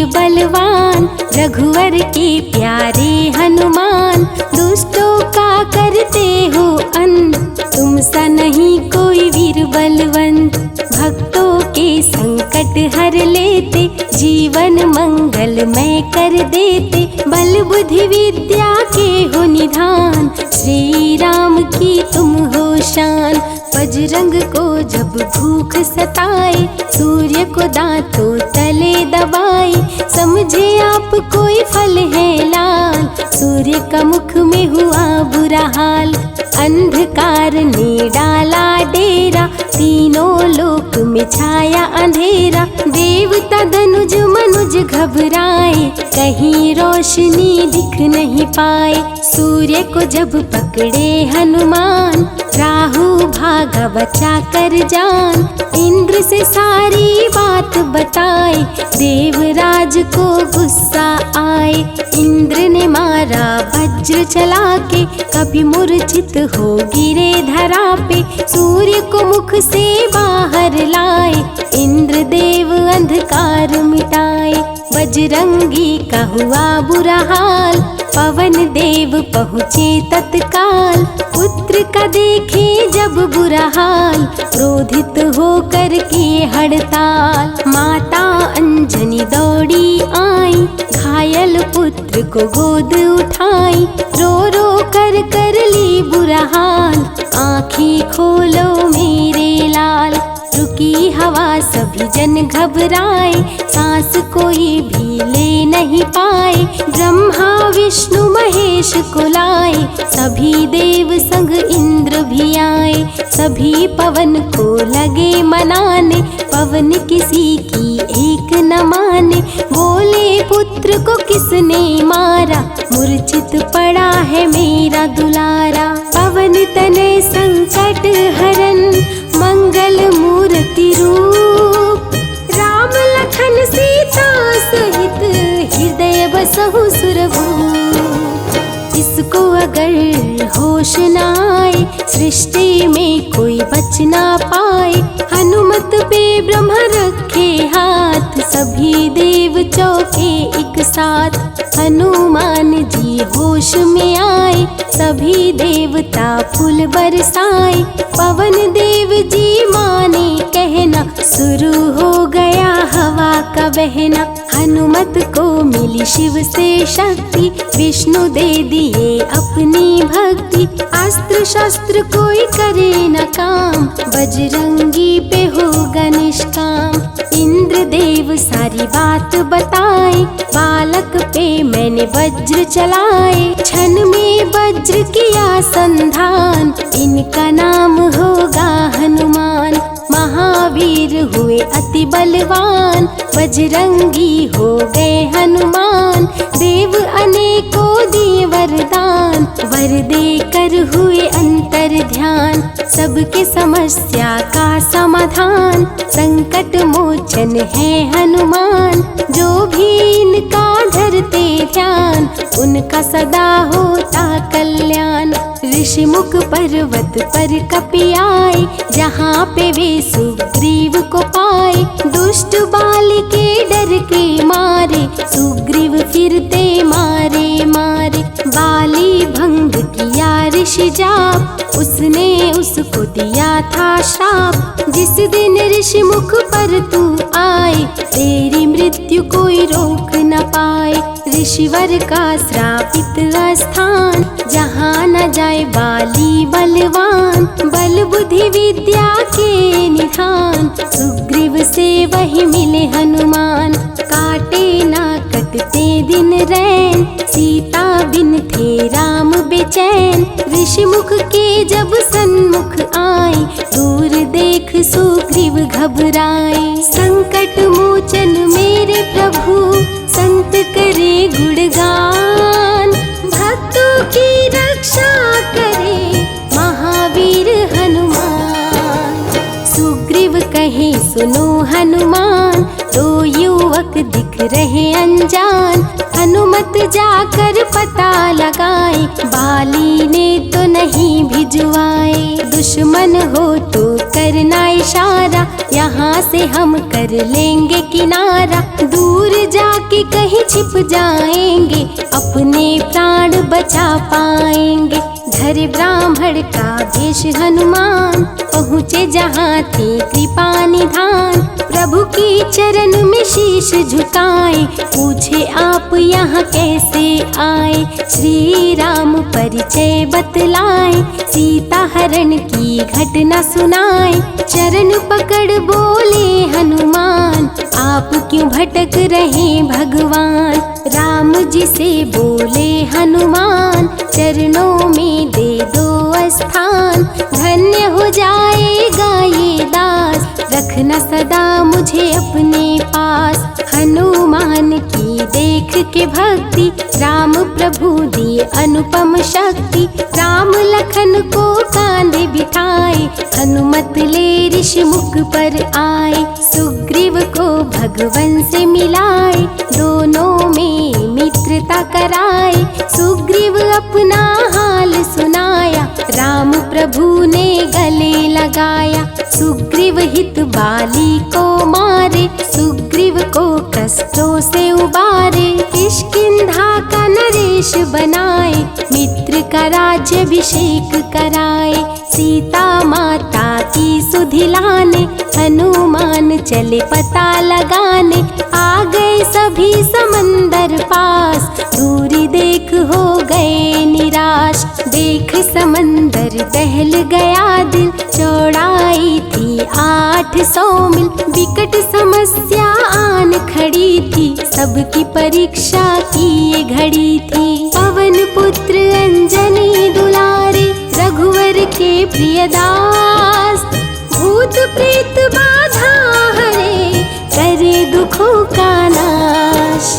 वीर बलवान, रघुवर के प्यारे हनुमान। दुष्टों का करते हो अंत, तुम सा नहीं कोई वीर बलवंत। भक्तों के संकट हर लेते, जीवन मंगलमय कर देते। बल बुद्धि विद्या के हो निधान, श्री राम की तुम हो शान। बजरंग को जब भूख सताए, सूर्य को दांतों तले दबाए। समझे आप कोई फल है लाल, सूर्य का मुख में हुआ बुरा हाल। अंधकार ने डाला डेरा, तीनों लोक में छाया अंधेरा। देवता धनुज मनुज घबराए, कहीं रोशनी दिख नहीं पाए। सूर्य को जब पकड़े हनुमान, राहु भागा बचा कर जान। इंद्र से सारी बात बताए, देवराज को गुस्सा आए। इंद्र ने मारा वज्र चला के, कभी मूर्छित हो गिरे धरा पे। सूर्य को मुख से बाहर लाए, इंद्र देव अंधकार मिटाए। बजरंगी का हुआ बुरा हाल, पवन देव पहुँचे तत्काल। पुत्र का देखे जब बुरा हाल, क्रोधित होकर किए हड़ताल। माता अंजनी दौड़ी आई, घायल पुत्र को गोद उठाई। रो रो कर ली बुरा हाल, आँखें खोलो मेरे लाल। रुकी हवा सभी जन घबराए, सांस कोई भी ले नहीं पाए। ब्रह्मा विष्णु महेश को लाए, सभी देव संग इंद्र भी आए। सभी पवन को लगे मनाने, पवन किसी की एक न माने। बोले पुत्र को किसने मारा, मूर्छित पड़ा है मेरा दुलारा। पवन तनय संकट हरन, मंगल मूर्ति रूप। राम लखन सीता सहित, हृदय बसहु सुरभूप। इसको अगर होश न आए, सृष्टि में कोई बच ना पाए। हनुमत पे ब्रह्म रखे हाथ, सभी देव चौके एक साथ। हनुमान जी होश में आए, सभी देवता फूल बरसाए। पवन देव जी माने कहना, शुरू हो गया हवा का बहना। हनुमत को मिली शिव से शक्ति, विष्णु दे दिए अपनी भक्ति। अस्त्र शस्त्र कोई करे न काम, बजरंगी पे होगा निष्काम। इंद्र देव सारी बात बताए, बालक पे मैंने वज्र चलाए। क्षण में वज्र किया संधान, इनका नाम होगा हनुमान। महावीर हुए अति बलवान, बजरंगी हो गए हनुमान। देव अनेकों दिए वरदान, वर देकर हुए अंतर ध्यान। सबके समस्या का समाधान, संकट मोचन है हनुमान। जो भी इनका धरते ध्यान, उनका सदा होता कल्याण। ऋषि मुख पर्वत पर कपि आए, जहाँ पे वे सुग्रीव को पाए। दुष्ट बाल के डर के मारे, सुग्रीव फिरते मारे मारे। बाली भंग किया ऋषि जाप, उसने उसको दिया था श्राप। जिस दिन ऋषि मुख पर तू आए, तेरी मृत्यु कोई रोक न पाए। ऋषिवर का श्रापित स्थान, जहाँ न जाए बाली बलवान। बल बुद्धि विद्या के निधान, सुग्रीव से वही मिले हनुमान। काटे ना कटते दिन रैन, सीता बिन थे राम बेचैन। ऋषि मुख के जब सन्मुख आए, दूर देख सुग्रीव घबराए। संकट मोचन मेरे प्रभु, संत करे गुणगान। भक्तों की रक्षा करे महावीर हनुमान। सुग्रीव कहे सुनो हनुमान, दो युवक दिख रहे अनजान। हनुमत जाकर पता लगाए, बाली ने तो नहीं भिजवाए। दुश्मन हो तो करना इशारा, यहाँ से हम कर लेंगे किनारा। दूर जाके कहीं छिप जाएंगे, अपने प्राण बचा पाएंगे। धरे ब्राह्मण का भेष हनुमान, पहुँचे जहाँ थे कृपा निधान। प्रभु की चरण में शीश झुकाए, पूछे आप यहाँ कैसे आए। श्री राम परिचय बतलाए, सीता हरण की घटना सुनाए। चरण पकड़ बोले हनुमान, आप क्यों भटक रहे भगवान। राम जी से बोले हनुमान, चरणों में दे दो स्थान। धन्य हो जाएगा ये दास, रखना सदा मुझे अपने पास। हनुमान की देख के भक्ति, राम प्रभु दिए अनुपम शक्ति। राम लखन को कांधे बिठाए, हनुमत ले ऋषि मुख पर आए। सुग्रीव को भगवन से मिलाए, दोनों में मित्रता कराए। सुग्रीव अपना हाल सुनाया, राम प्रभु ने गले लगाया। सुग्रीव हित बाली को मारे, सुग्रीव को कष्टों से उबारे। किष्किंधा का नरेश बनाए, मित्र का राज्याभिषेक कराए। सीता माता की सुधि लाने, हनुमान चले पता लगाने। आ गए सभी समंदर पास, दूरी देख हो गए निराश। देख समंदर दहल गया दिल, चौड़ाई थी 800 मील। विकट समस्या आन खड़ी थी, सबकी परीक्षा की ये घड़ी थी। पवन पुत्र अंजनी दुलारे, रघुवर के प्रियदास। भूत प्रेत बाधा हरे, करे दुखों का नाश।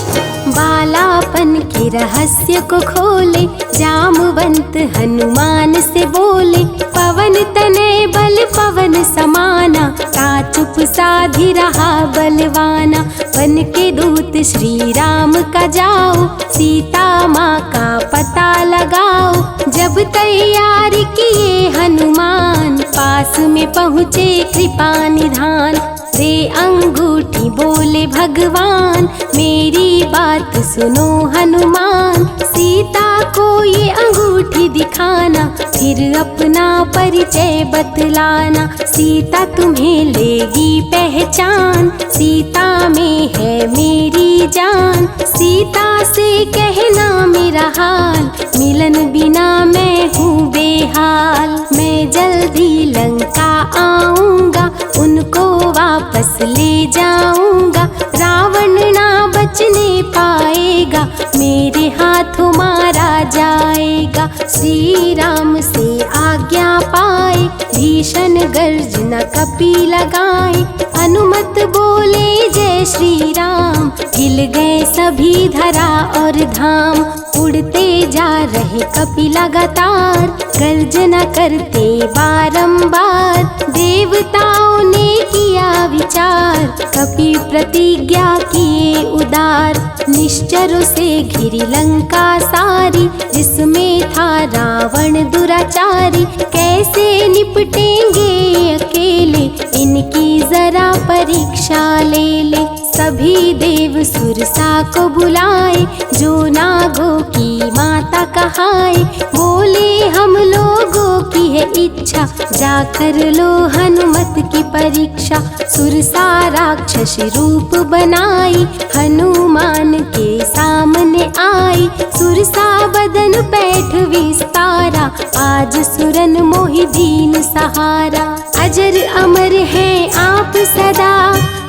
बालापन के रहस्य को खोले, जामवंत हनुमान से बोले। पवन तनय बल पवन समाना, ता चुप साधी रहा बलवाना। वन के दूत श्री राम का जाओ, सीता माँ का पता लगाओ। जब तैयारी किए हनुमान, पास में पहुँचे कृपा निधान। दे अंगूठी बोले भगवान, मेरी बात सुनो हनुमान। सीता को ये अंगूठी दिखाना, फिर अपना परिचय बतलाना। सीता तुम्हें लेगी पहचान, सीता में है मेरी जान। सीता से कहना मेरा हाल, मिलन बिना मैं हूँ बेहाल। मैं जल्दी लंका आऊँगा, उनको वापस ले जाऊंगा। रावण ना बचने पाएगा, मेरे हाथों मारा जाएगा। श्री राम से आज्ञा पाए, भीषण गर्जना कपि लगाए। अनुमत बोले जय श्री राम, हिल गए सभी धरा और धाम। उड़ते जा रहे कपि लगातार, गर्जना करते बारंबार। देवताओं ने किया विचार, कपि प्रतिज्ञा किए उदार। निश्चरों से घिरी लंका सारी, जिसमें था रावण दुराचारी। कैसे निपटेंगे अकेले, इनकी जरा परीक्षा ले ले। सभी देव सुरसा को बुलाए, जो नागों की माता कहाए। बोले हम लोगों की है इच्छा, जाकर लो हनुमत की परीक्षा। सुरसा राक्षस रूप बनाई, हनुमान के सामने आई। सुरसा बदन पैठ विस्तारा, आज सुरन मोहि दीन सहारा। अजर अमर है आप सदा,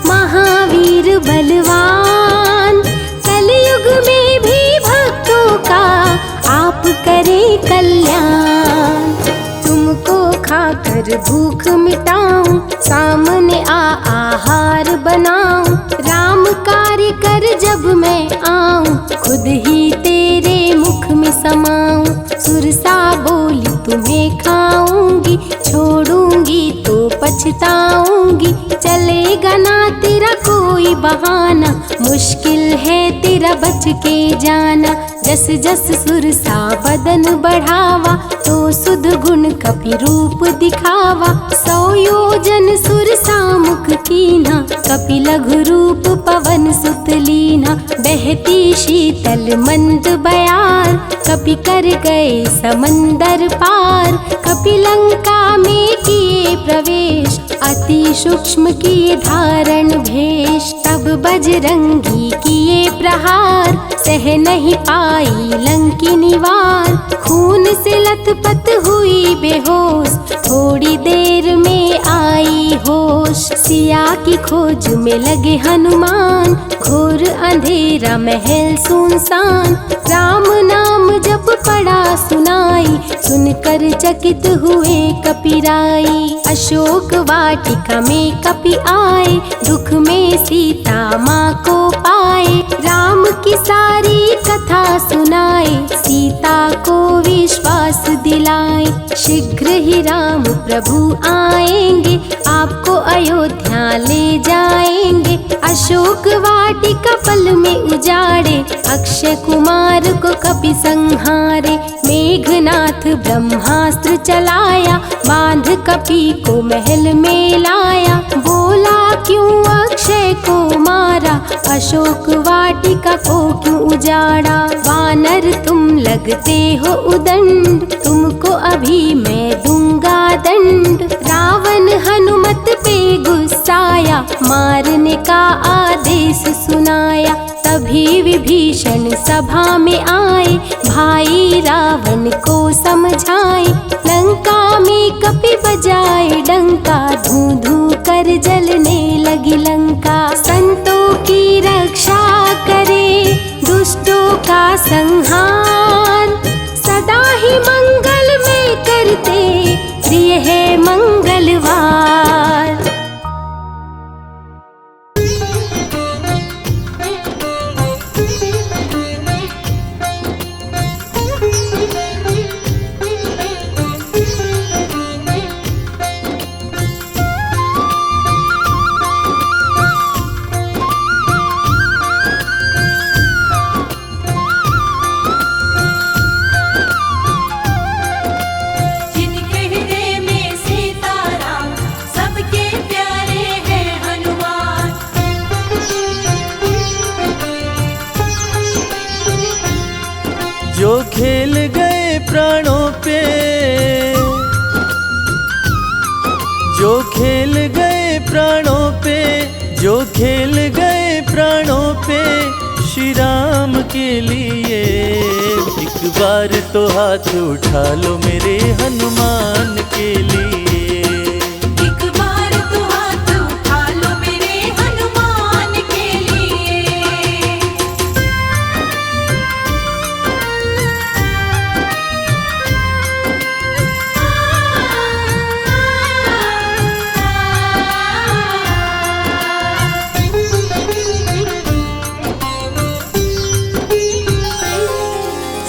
महावीर बलवान। कलयुग में भी भक्तों का आप करें कल्याण। तुमको खाकर भूख मिटाऊं, सामने आहार बनाऊं। राम कार्य कर जब मैं आऊं, खुद ही तेरे मुख में समाऊं। सुरसा बोली तुम्हें खाऊंगी, छोड़ूंगी तो पछताऊंगी। चलेगा ना तेरा कोई बहाना, मुश्किल है तेरा बच के जाना। जस जस सुरसा बदन बढ़ावा, तो सुध गुण कपि रूप दिखावा। 100 योजन सुरसा मुख कीन्हा, कपि लघु रूप पवन सुत लीन्हा। यमुना बहती शीतल मंद बयार, कपि कर गए समंदर पार, कपि लंका में किए प्रवेश, अति सूक्ष्म किए धारण भेष। तब बजरंगी किए प्रहार, सह नहीं पाई लंकिनी वार, खून से लथपथ हुई बेहोश, थोड़ी देर में आई होश। सिया की खोज में लगे हनुमान, घोर अंधेरा महल सुनसान, राम नाम जप पड़ा सुनाई, सुनकर चकित हुए कपिराई। अशोक वाटिका में कपि आए, दुख में सीता माँ को पाए, राम की सारी कथा सुनाए, सीता को विश्वास दिलाए। शीघ्र ही राम प्रभु आएंगे, आपको अयोध्या ले जाएंगे, अशोक वाटिका पल में उजाड़े, अक्षय कुमार को कपि संहारे। मेघनाथ ब्रह्मास्त्र चलाया, बांध कपि को महल में लाया, बोला क्यों अक्षय को मारा, अशोक वाटिका को क्यों उजाड़ा। वानर तुम लगते हो उदंड, तुमको अभी मैं दूंगा दंड। रावण हनुमत पे गुस्साया, मारने का आदेश सुनाया। तभी विभीषण सभा में आए, भाई रावण को समझाए, लंका में कपि बजाए डंका, धूं धूं कर जलने लगी लंका। संतों की रक्षा करे, दुष्टों का संहार, सदा ही मंगल में करते, प्रिय है मंगलवार। जो खेल गए प्राणों पे, जो खेल गए प्राणों पे, जो खेल गए प्राणों पे, श्री राम के लिए। एक बार तो हाथ उठा लो मेरे हनुमान के लिए।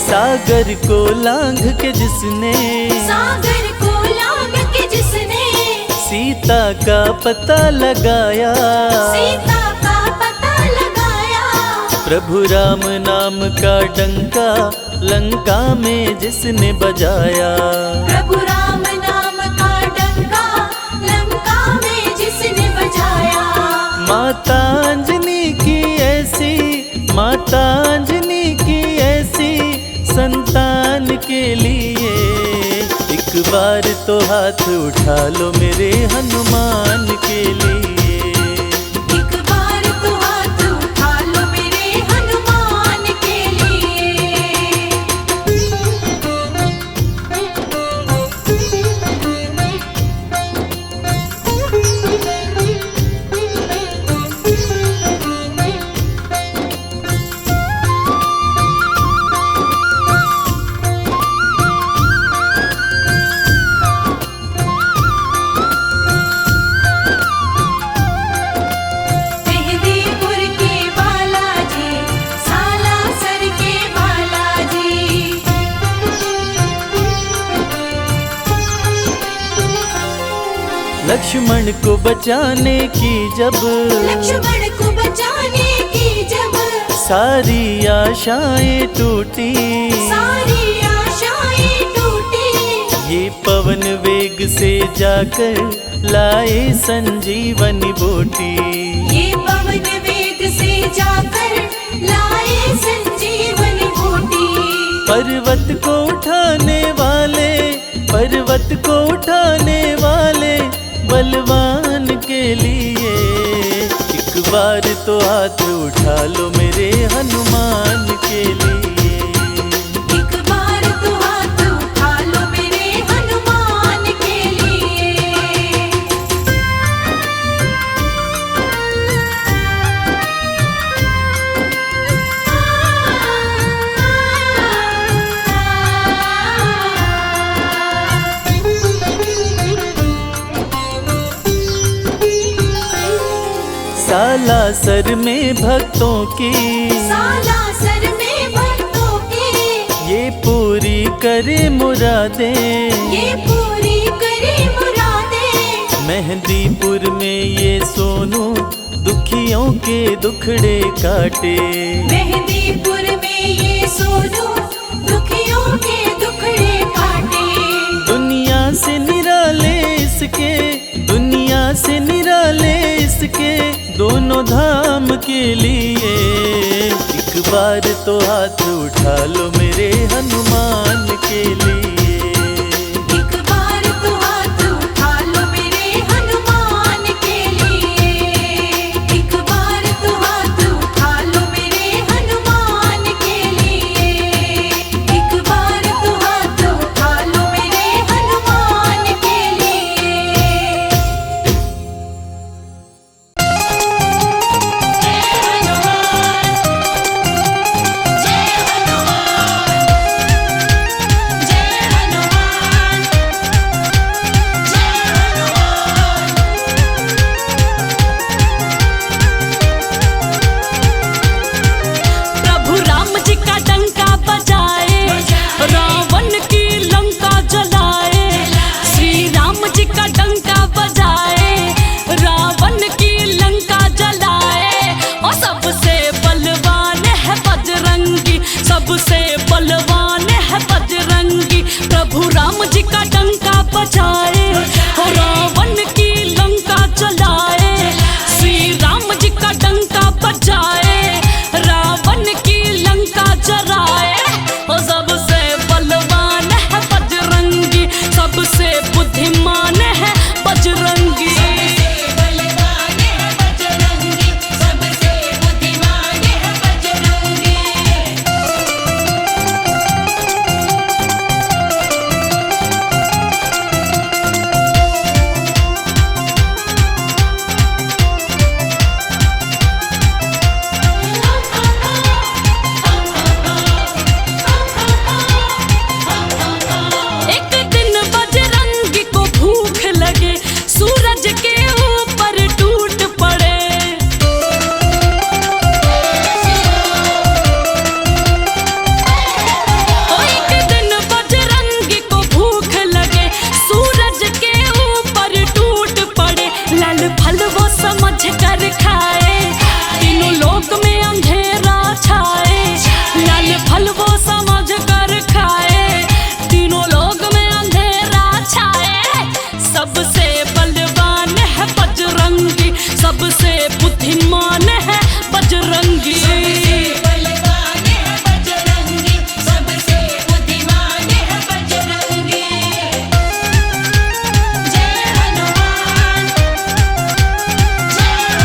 सागर को लांघ के जिसने, सागर को लांघ के जिसने, सीता का पता लगाया, सीता का पता लगाया। प्रभु राम नाम का डंका लंका में जिसने बजाया, प्रभु राम नाम का डंका लंका में जिसने बजाया। माता अंजनी की ऐसी, माता अंजनी की ऐसी संतान के लिए। एक बार तो हाथ उठा लो मेरे हनुमान के लिए। एक बार तो हाथ उठा लो मेरे हनुमान के लिए। लक्ष्मण को बचाने की जब, लक्ष्मण को बचाने की जब, सारी आशाएं टूटी, सारी आशाएं टूटी। ये पवन वेग से जाकर लाए संजीवनी बूटी। ये पवन वेग से जाकर लाए संजीवनी बूटी। पर्वत को उठाने वाले, पर्वत को उठाने वाले बलवान के लिए एक बार तो हाथ उठा लो मेरे हनुमान के लिए। एक बार तो हाथ उठा लो मेरे हनुमान के लिए। सालासर में भक्तों की, सालासर में भक्तों की ये पूरी करे मुरादें, ये पूरी करे मुरादें। मेहंदीपुर में ये सोनू दुखियों के दुखड़े काटे। मेहंदीपुर में ये सोनू दुखियों के दुखड़े काटे। दुनिया से निराले इसके, दुनिया से निराले इसके दोनों धाम के लिए एक बार तो हाथ उठा लो मेरे हनुमान के लिए। एक बार तो हाथ उठा लो मेरे हनुमान के लिए। एक बार तो हाथ उठा लो मेरे हनुमान के लिए। एक बार तो हाथ उठा लो मेरे हनुमान के लिए। प्रभु राम जी का डंका बजाए, रावण की लंका जलाए। श्री राम जी का डंका बजाए, रावण की लंका जलाए। और सबसे बलवान है बजरंगी, सबसे बलवान है बजरंगी। प्रभु राम जी का डंका बजाए, रावण की लंका जलाए। श्री राम जी का डंका बजाए, रावण की लंका जलाए। और सबसे बलवान है बजरंगी, सबसे बुद्धिमान है बजरंगी। बलवान है बजरंगी, सबसे बुद्धिमान है बजरंगी। एक दिन बजरंगी को भूख लगे, सूरज के ऊपर टूट पड़े। एक दिन बजरंगी को भूख लगे, सूरज के ऊपर टूट पड़े। लाल फल वो समझ कर खाए, तीनों लोक में अंधेरा छाए। लाल फल वो समझ कर खाए, तीनों लोक में अंधेरा छाए। सबसे बलवान है बजरंगी, सबसे बुद्धिमान है बजरंगी। बलवान है बजरंगी, सबसे बुद्धिमान है बजरंगी। जय हनुमान, जय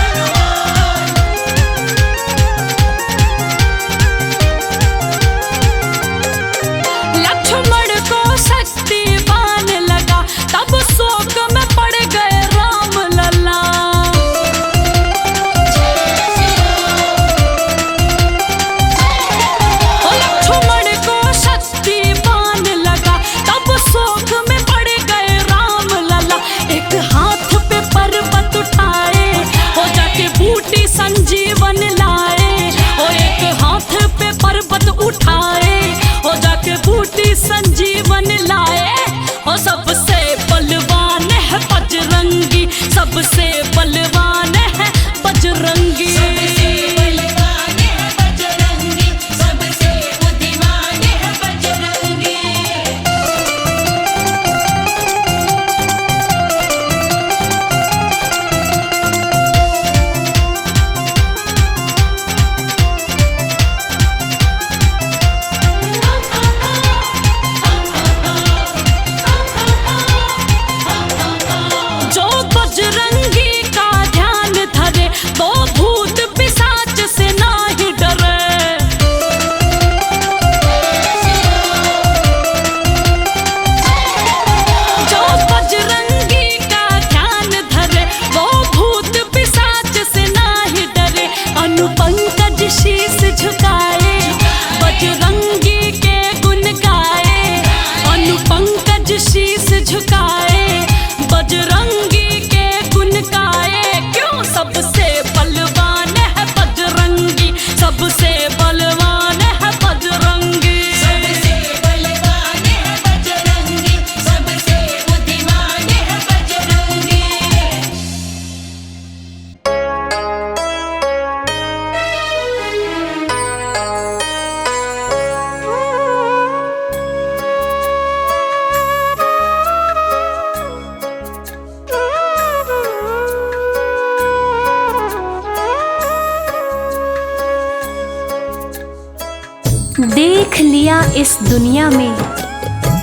इस दुनिया में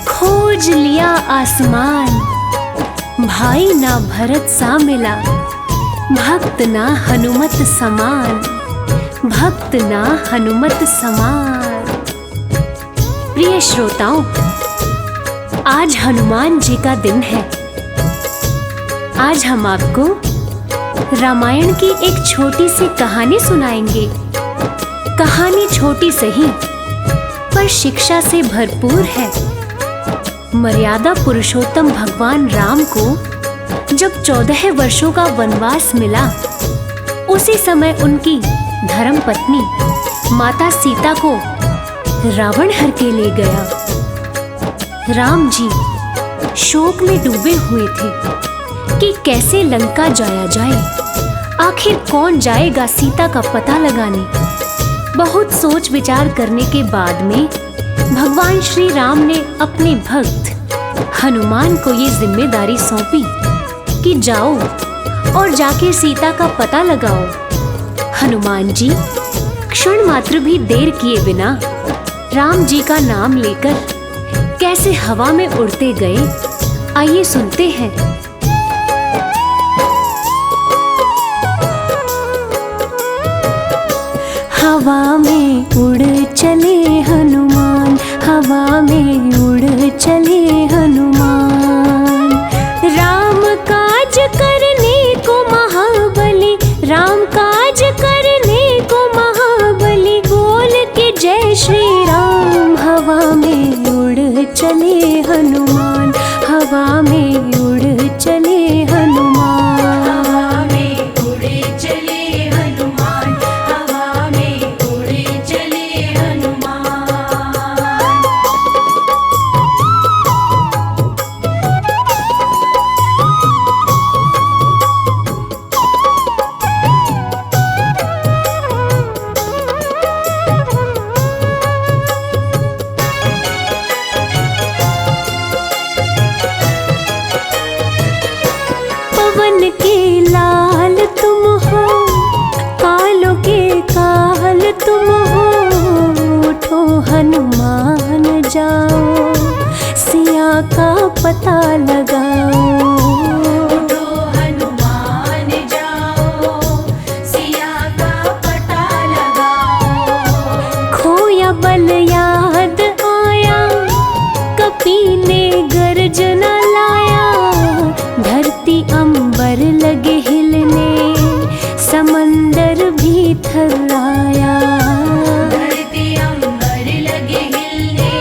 खोज लिया आसमान, भाई ना भरत सा मिला, भक्त ना हनुमत समान, भक्त ना हनुमत समान। प्रिय श्रोताओं, आज हनुमान जी का दिन है। आज हम आपको रामायण की एक छोटी सी कहानी सुनाएंगे। कहानी छोटी सही पर शिक्षा से भरपूर है। मर्यादा पुरुषोत्तम भगवान राम को जब 14 वर्षों का वनवास मिला, उसी समय उनकी धर्म पत्नी माता सीता को रावण हर के ले गया। राम जी शोक में डूबे हुए थे कि कैसे लंका जाया जाए, आखिर कौन जाएगा सीता का पता लगाने। बहुत सोच विचार करने के बाद में भगवान श्री राम ने अपने भक्त हनुमान को ये जिम्मेदारी सौंपी कि जाओ और जाके सीता का पता लगाओ। हनुमान जी क्षण मात्र भी देर किए बिना राम जी का नाम लेकर कैसे हवा में उड़ते गए, आइए सुनते हैं। हवा में उड़ चले हनुमान, हवा में उड़ चले हनुमान। राम काज करने को महाबली, राम काज करने को महाबली, बोल के जय श्री राम। हवा में उड़ चले हनुमान, हवा में उड़ चले हनुमान। हवा में उड़े चले हनुमान, हवा में उड़े चले हनुमान। पवन के लाल तुम हो, कालों के काल तुम हो, उठो हनुमान जाओ, सिया का पता लगाओ। उठो हनुमान जाओ, सिया का पता लगाओ। खोया बल याद आया, कपी ने गर्जना लाया, धरती अंबर लगे हिलने, समंदर भी थर्राया। धरती अंबर लगे हिलने,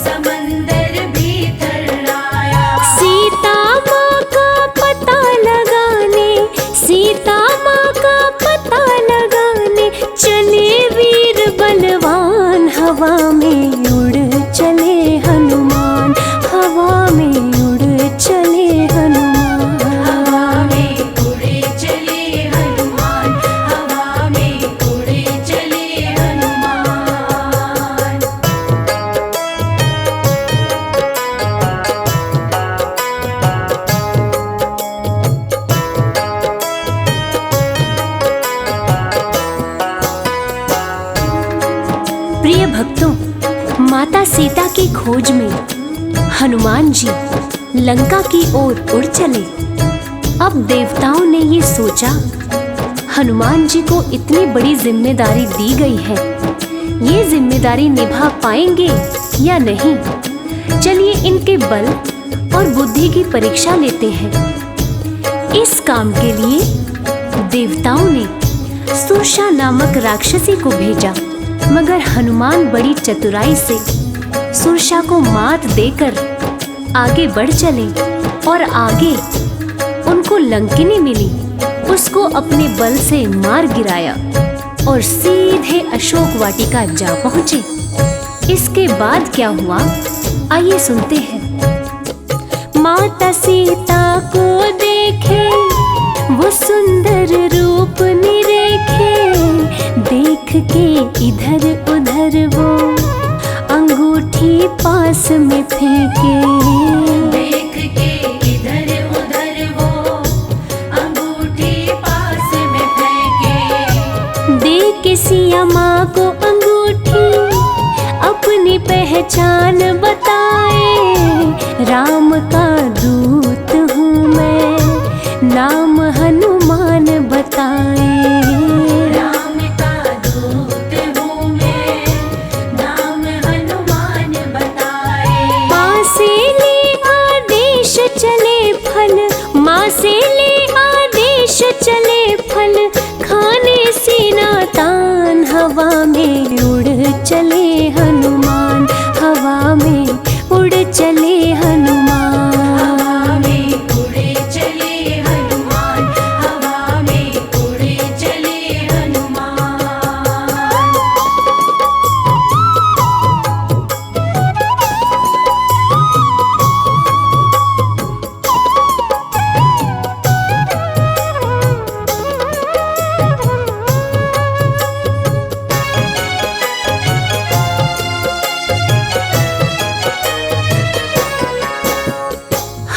समंदर भी थर्राया। सीता माँ का पता लगाने, सीता माँ का पता लगाने, चले वीर बलवान। हवा में उड़ चले हनुमान, हवा में उड़ चले हनुमान। हवा में उड़े चले हनुमान, हवा में उड़े चले हनुमान। प्रिय भक्तों, माता सीता की खोज में हनुमान जी लंका की ओर उड़ चले। अब देवताओं ने ये सोचा, हनुमान जी को इतनी बड़ी जिम्मेदारी दी गई है, ये जिम्मेदारी निभा पाएंगे या नहीं। चलिए इनके बल और बुद्धि की परीक्षा लेते हैं। इस काम के लिए देवताओं ने सुरसा नामक राक्षसी को भेजा, मगर हनुमान बड़ी चतुराई से सुरसा को मात देकर आगे बढ़ चले और आगे उनको लंकिनी मिली, उसको अपने बल से मार गिराया और सीधे अशोक वाटिका जा पहुंचे। इसके बाद क्या हुआ, आइए सुनते हैं। माता सीता को देखे, वो सुंदर रूप निरेखे, देख के इधर उधर वो अंगूठी पास में फेंके। देख के इधर उधर वो अंगूठी पास में फेंके। दे के सिया माँ को अंगूठी, अपने पहचान बताए, राम का दूत हूँ मैं, नाम हनुमान बताए। राम का दूत हूँ मैं, नाम हनुमान बताए। माँ से ले आदेश चले फल, माँ से ले आदेश चले फल, खाने सीना तान, हवा में उड़ चले हनुमान, हवा में उड़ चले हनुमान। हवा में उड़े चले हनुमान, हवा में उड़े चले हनुमान।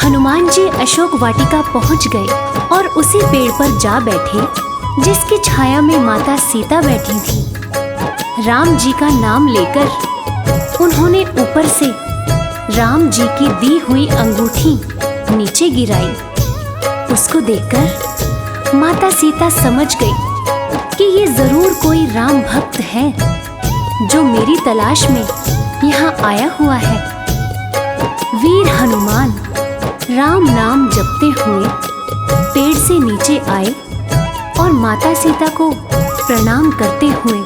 हनुमान जी अशोक वाटिका पहुंच गए और उसी पेड़ पर जा बैठे जिसकी छाया में माता सीता बैठी थी। राम जी का नाम लेकर उन्होंने ऊपर से राम जी की दी हुई अंगूठी नीचे गिराई। उसको देखकर माता सीता समझ गई कि ये जरूर कोई राम भक्त है जो मेरी तलाश में यहाँ आया हुआ है। वीर हनुमान राम नाम जपते हुए पेड़ से नीचे आए और माता सीता को प्रणाम करते हुए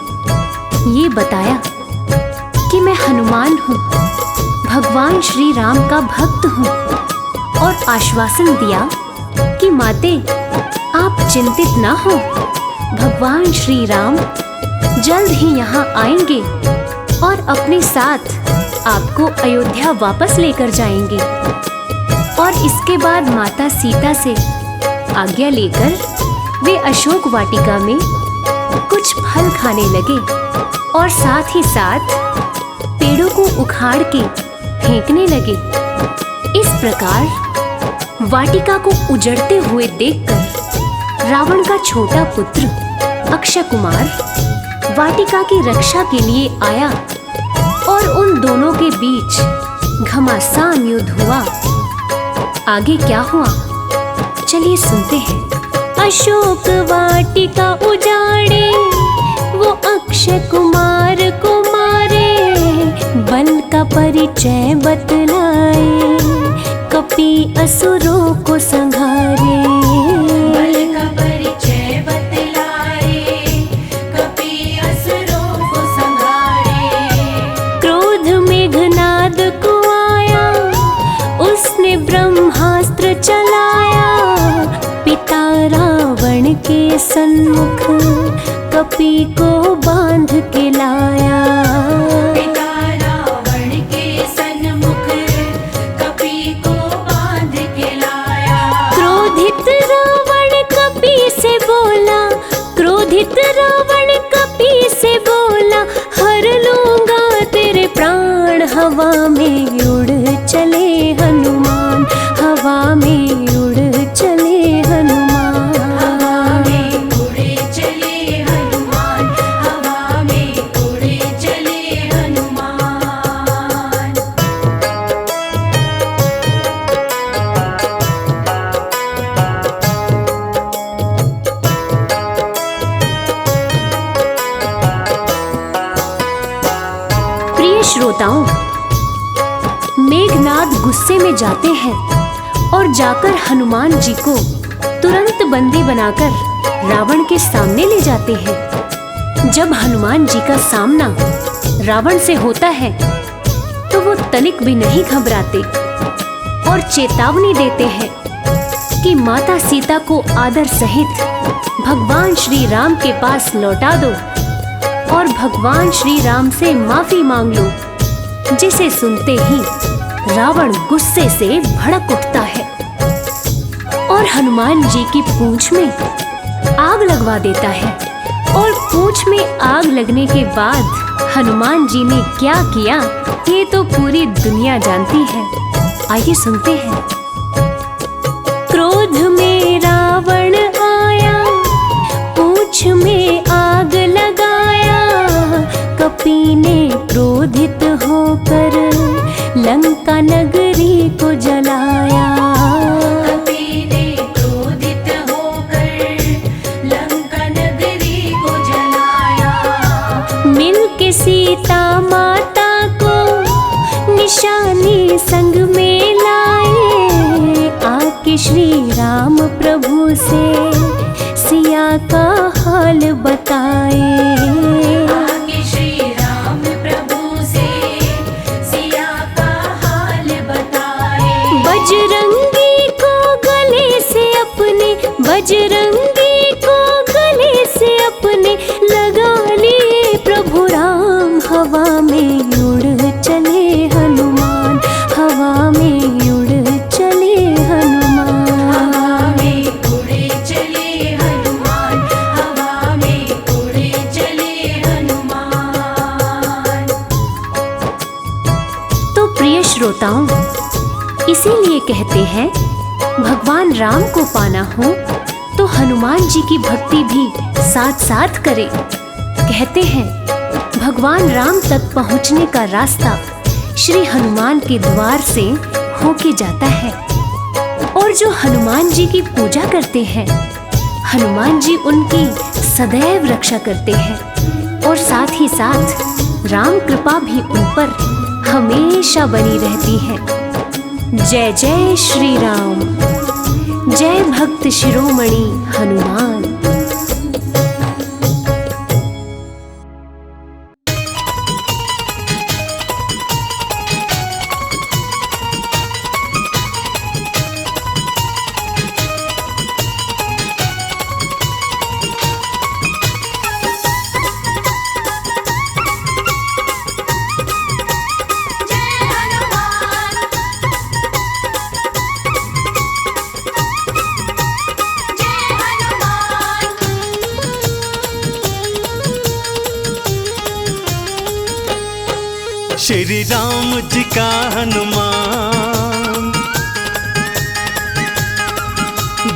ये बताया कि मैं हनुमान हूँ, भगवान श्री राम का भक्त हूँ, और आश्वासन दिया कि माते आप चिंतित ना हो, भगवान श्री राम जल्द ही यहाँ आएंगे और अपने साथ आपको अयोध्या वापस लेकर जाएंगे। और इसके बाद माता सीता से आज्ञा लेकर वे अशोक वाटिका में कुछ फल खाने लगे और साथ ही साथ पेड़ों को उखाड़ के फेंकने लगे। इस प्रकार वाटिका को उजड़ते हुए देखकर रावण का छोटा पुत्र अक्षय कुमार वाटिका की रक्षा के लिए आया और उन दोनों के बीच घमासान युद्ध हुआ। आगे क्या हुआ चलिए सुनते हैं। अशोक वाटिका उजाड़े वो अक्षय कुमार को मारे, बल का परिचय बतलाए कपि असुरों को संघारे। बल का परिचय बतलाए कपि असुरों को संघारे। क्रोध मेघनाद को आया उसने ब्रह्मास्त्र चलाया, पिता रावण के सन्मुख कपि को बांध के लाया। पिता रावण के सन्मुख कपि को बांध के लाया। क्रोधित रावण कपि से बोला, क्रोधित रावण कपि से बोला, हर लूंगा तेरे प्राण। हवा में उड़ चले हनुमान, हवा में उड़ चले हनुमान। हवा में उड़े चले हनुमान, हवा में उड़े चले हनुमान। प्रिय श्रोताओं, मेघनाद गुस्से में जाते हैं और जाकर हनुमान जी को तुरंत बंदी बनाकर रावण के सामने ले जाते हैं। जब हनुमान जी का सामना रावण से होता है तो वो तनिक भी नहीं घबराते और चेतावनी देते हैं कि माता सीता को आदर सहित भगवान श्री राम के पास लौटा दो और भगवान श्री राम से माफी मांग लो। जिसे सुनते ही रावण गुस्से से भड़क उठता है और हनुमान जी की पूंछ में आग लगवा देता है। और पूंछ में आग लगने के बाद हनुमान जी ने क्या किया ये तो पूरी दुनिया जानती है। आइए सुनते हैं। क्रोध में रावण आया, पूंछ में आग लगाया, कपि ने क्रोधित हो सीता माता को निशानी संग में लाए, आके श्री राम प्रभु से सिया का हाल बताए। आगे श्री राम प्रभु से सिया का हाल बताए। बजरंगी को गले से अपने, बजरंगी को गले से अपने लगा लिए प्रभु राम। हवा में उड़ चले हनुमान, हवा में उड़ चले हनुमान। हवा में उड़े चले हनुमान, हवा में उड़े चले हनुमान। तो प्रिय श्रोताओं, इसीलिए कहते हैं भगवान राम को पाना हो तो हनुमान जी की भक्ति भी साथ साथ करें। कहते हैं भगवान राम तक पहुंचने का रास्ता श्री हनुमान के द्वार से होके जाता है। और जो हनुमान जी की पूजा करते हैं, हनुमान जी उनकी सदैव रक्षा करते हैं और साथ ही साथ राम कृपा भी उन पर हमेशा बनी रहती है। जय जय श्री राम, जय भक्त शिरोमणि हनुमान। जय हनुमान, जय हनुमान। श्री राम जी का हनुमान,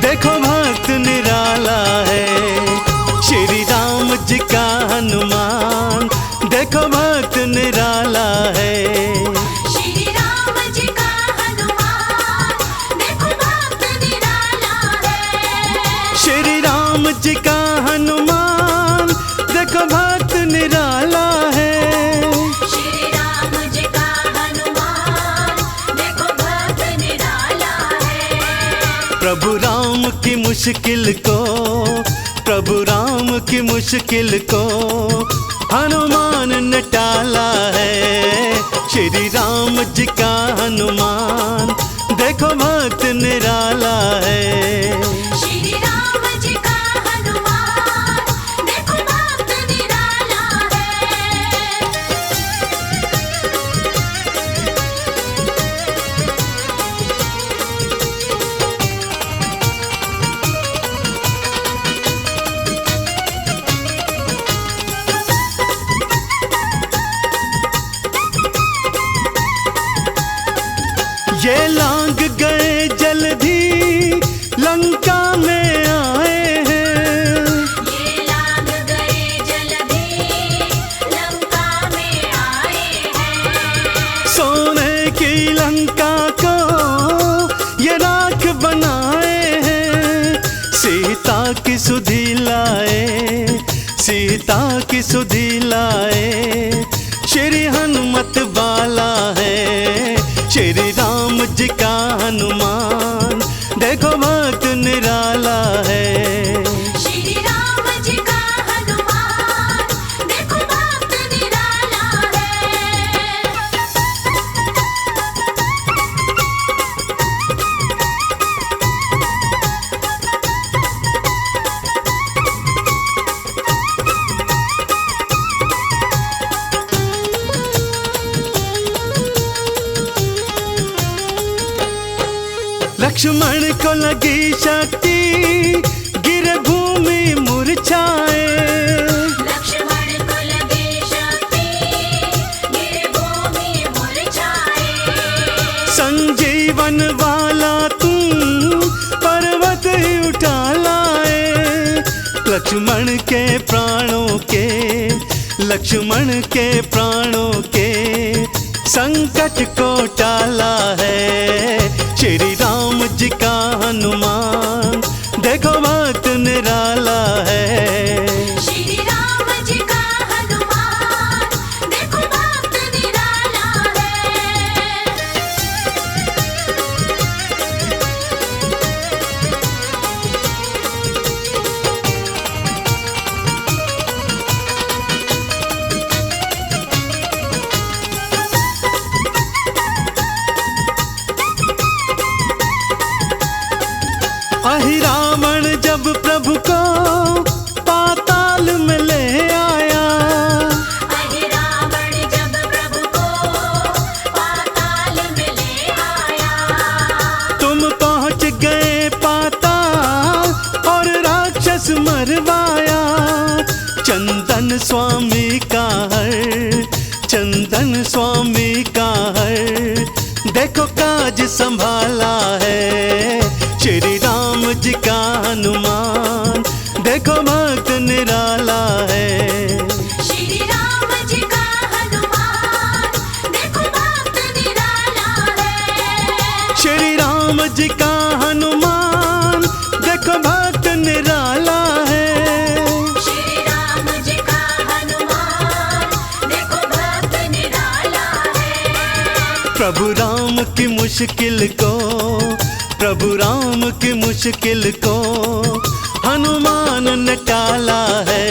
देखो भक्त निराला है। श्री राम जी का हनुमान, देखो भक्त निराला है। श्री राम जी का हनुमान, देखो भक्त निराला है। श्री राम जी का हनुमान, देखो भक्त निराला है। श्री राम जी का हनुमान, देखो भक्त निराला है। प्रभु राम की मुश्किल को, प्रभु राम की मुश्किल को हनुमान ने टाला है। श्री राम जी का हनुमान, देखो भक्त निराला है। श्री राम जी का हनुमान, देखो भक्त निराला है। ये लांग गए जल्दी लंका में आए हैं। ये लाग गए जल्दी लंका में आए हैं। सोने की लंका को ये राख बनाए हैं। सीता की सुधि लाए, सीता की सुधि लाए। श्री हनुमत बाला है। श्री राम जी का हनुमान, देखो भक्त निराला है। श्री राम जी का हनुमान, देखो भक्त निराला है। लक्ष्मण को लगी शक्ति, गिर भूमि मुरझाए। लक्ष्मण को लगी शक्ति, गिर भूमि मुरझाए। संजीवन वाला तुम पर्वत ही उठा लाए। लक्ष्मण के प्राणों के, लक्ष्मण के प्राणों के संकट को टाला है। श्री राम जी का हनुमान, देखो भक्त निराला है। श्री राम जी का हनुमान, भरवाया। चंदन स्वामी का हर, चंदन स्वामी का हर, देखो काज संभाला है। श्री राम जी का हनुमान, देखो भक्त निराला है। श्री राम जी का हनुमान, देखो भक्त निराला है। श्री राम जी का हनुमान, देखो भक्त निराला है। श्री राम जी का हनुमान, देखो भक्त निराला है। प्रभु राम की मुश्किल को, प्रभु राम की मुश्किल को हनुमान ने टाला है।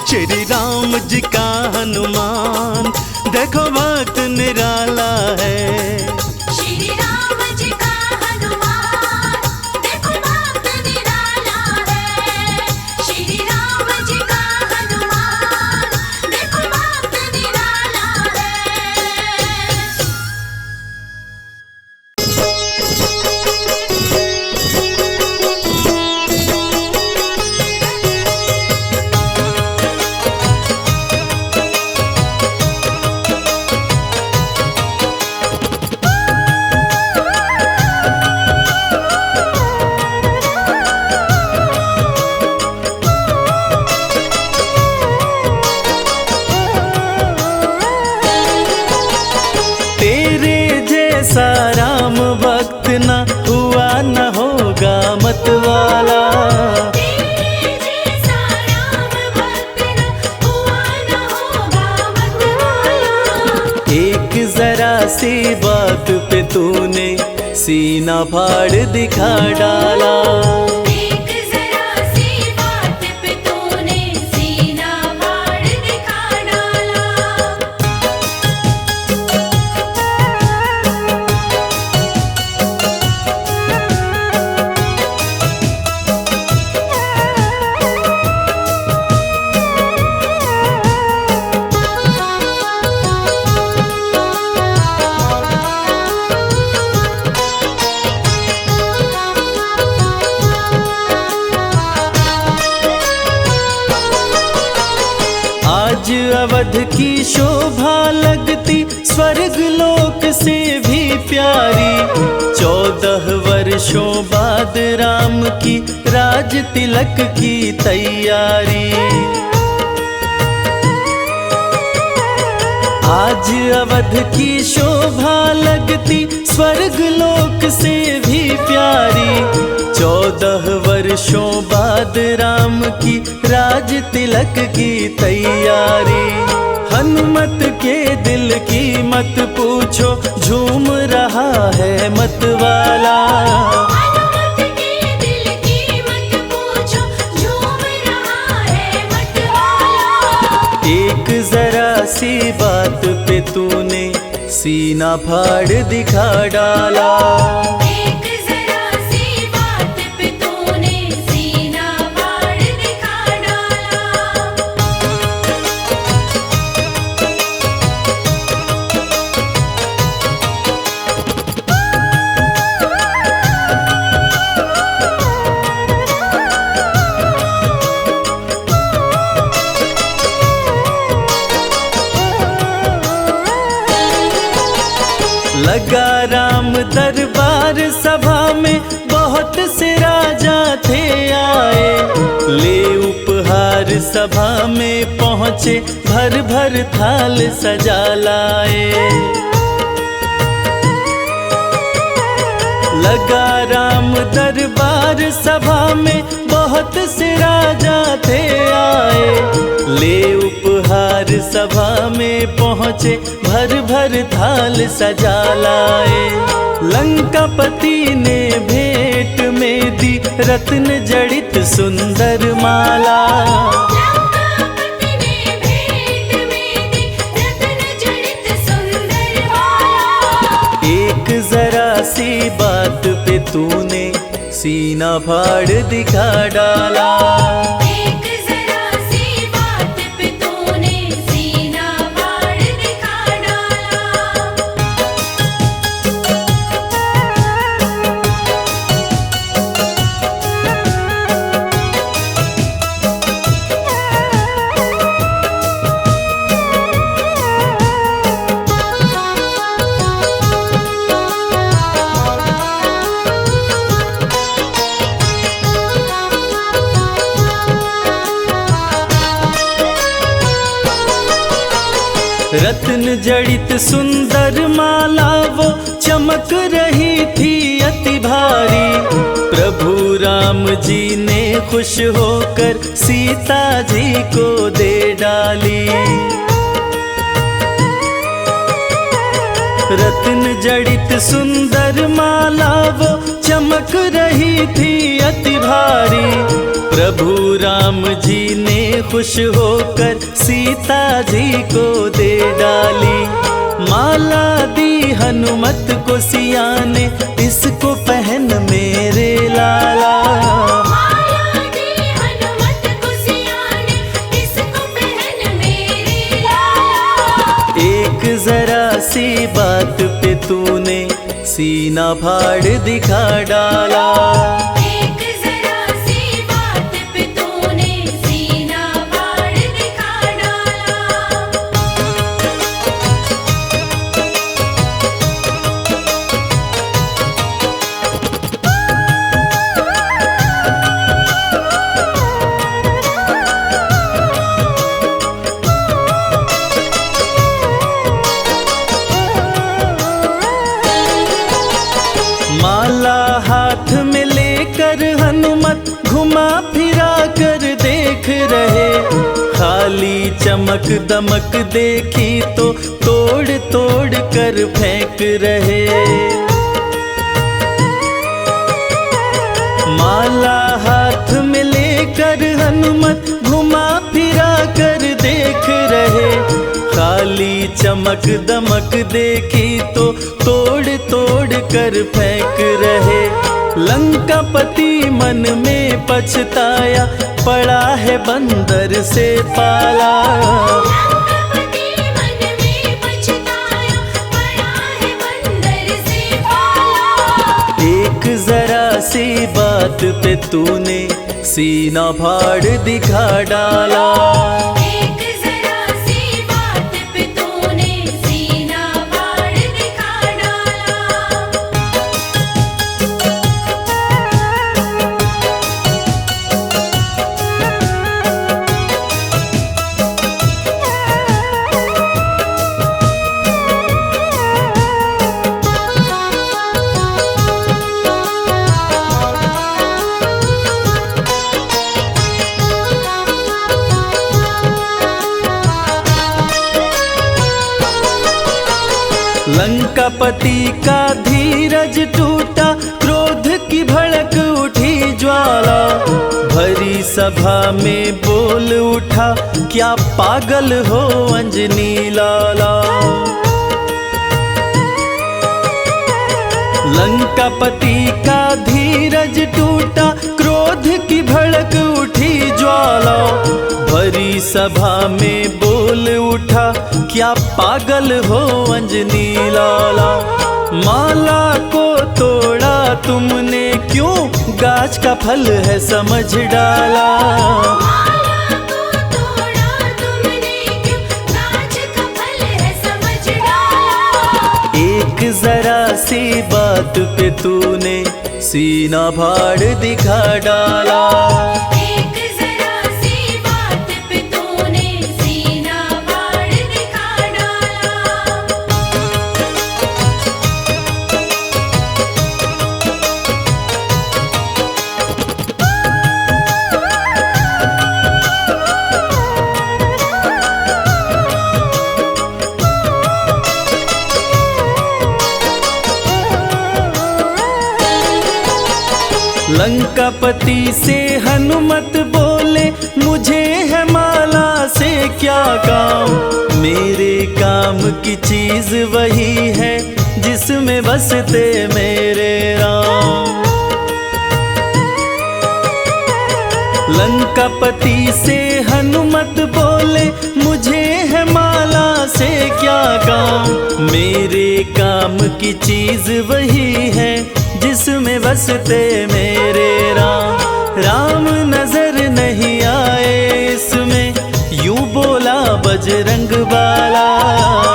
श्री राम जी का हनुमान, देखो भक्त निराला है। श्री राम जी का हनुमान, देखो भक्त निराला है। श्री राम जी का हनुमान, देखो भक्त निराला है। तेरे जैसा राम भक्त न हुआ न होगा मतवाला। तेरे जैसा राम भक्त न हुआ न होगा मतवाला। एक जरा सी बात पे तूने सीना फाड़ दिखा डाला। एक जरा सी बात पे तूने सीना फाड़ दिखा डाला। आज अवध की शोभा लगती स्वर्ग लोक से भी प्यारी। 14 वर्षों बाद राम की राज तिलक की तैयारी। आज अवध की शोभा लगती स्वर्ग लोक से भी प्यारी। 14 वर्षों बाद राम की राज तिलक की तैयारी। हनुमत के दिल की मत पूछो, झूम रहा है मतवाला। हनुमत के दिल की मत पूछो, झूम रहा है मतवाला। एक जरा सी बात पे तूने सीना फाड़ दिखा डाला। एक जरा सी बात पे तूने सीना फाड़ दिखा डाला। लगा राम दरबार सभा में बहुत से राजा थे आए। ले उपहार सभा में पहुँचे, भर भर थाल सजा लाए। लगा राम दरबार सभा में बहुत से राजा थे आए। ले उपहार सभा में पहुँचे, भर भर थाल सजा लाए। लंकापति ने भेंट में दी रत्न जड़ित सुंदर माला। लंकापति ने भेंट में दी रत्न जड़ित सुंदर माला। एक जरा सी बात पे तूने सीना फाड़ दिखा डाला। एक जरा सी बात पे तूने सीना फाड़ दिखा डाला। रत्न जड़ित सुंदर माला वो चमक रही थी अति भारी। प्रभु राम जी ने खुश होकर सीता जी को दे डाली। रत्न जड़ित सुंदर माला वो चमक रही थी अति भारी। प्रभु राम जी ने खुश होकर सीता जी को दे डाली। माला दी हनुमत को सिया ने, इसको पहन मेरे लाला। माला दी हनुमत को सिया ने, इसको पहन मेरे लाला। एक जरा सी बात पे तूने सीना फाड़ दिखा डाला। एक जरा सी बात पे तूने सीना फाड़ दिखा डाला। माला हाथ में लेकर हनुमत घुमा फिरा कर देख रहे। खाली चमक दमक देखी तो तोड़ तोड़ कर फेंक रहे। माला हाथ में लेकर हनुमत घुमा फिरा कर देख रहे। खाली चमक दमक देखी तो तोड़ तोड़ कर फेंक रहे। लंकापति मन में पछताया, पड़ा है बंदर से पाला। लंकापति मन में पछताया, पड़ा है बंदर से पाला। एक जरा सी बात पे तूने सीना फाड़ दिखा डाला। एक जरा सी बात पे तूने सीना फाड़ दिखा डाला। लंकापति का धीरज टूटा, क्रोध की भड़क उठी ज्वाला। भरी सभा में बोल उठा, क्या पागल हो अंजनी लाला। लंकापति का धीरज टूटा, क्रोध की भड़क उठी ज्वाला। भरी सभा में बोल उठा, क्या पागल हो अंजनी लाला। माला को तोड़ा तुमने क्यों, गाछ का फल है समझ डाला। माला को तोड़ा तुमने क्यों, गाछ का फल है समझ डाला। एक जरा सी बात पे तूने सीना फाड़ दिखा डाला। एक जरा सी बात पे तूने सीना फाड़ दिखा डाला। लंकापति से हनुमत बोले, मुझे है माला से क्या काम। मेरे काम की चीज वही है, जिसमें बसते मेरे राम। लंकापति से हनुमत बोले, मुझे है माला से क्या काम। मेरे काम की चीज वही है, जिसमें बसते मेरे राम। राम नजर नहीं आए इसमें, यूं बोला बजरंग बाला।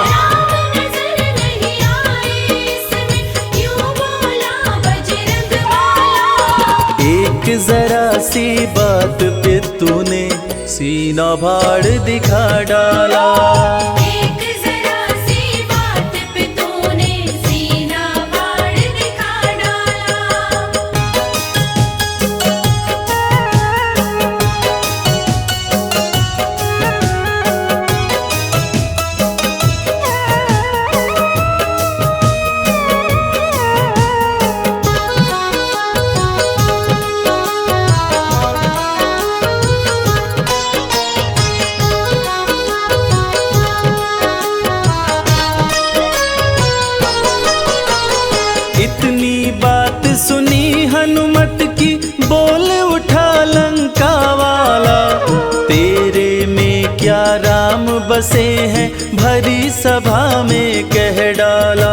राम नजर नहीं आए इसमें, यूं बोला बजरंग बाला। एक जरा सी बात पे तूने सीना फाड़ दिखा डाला। एक बसे हैं भरी सभा में कह डाला।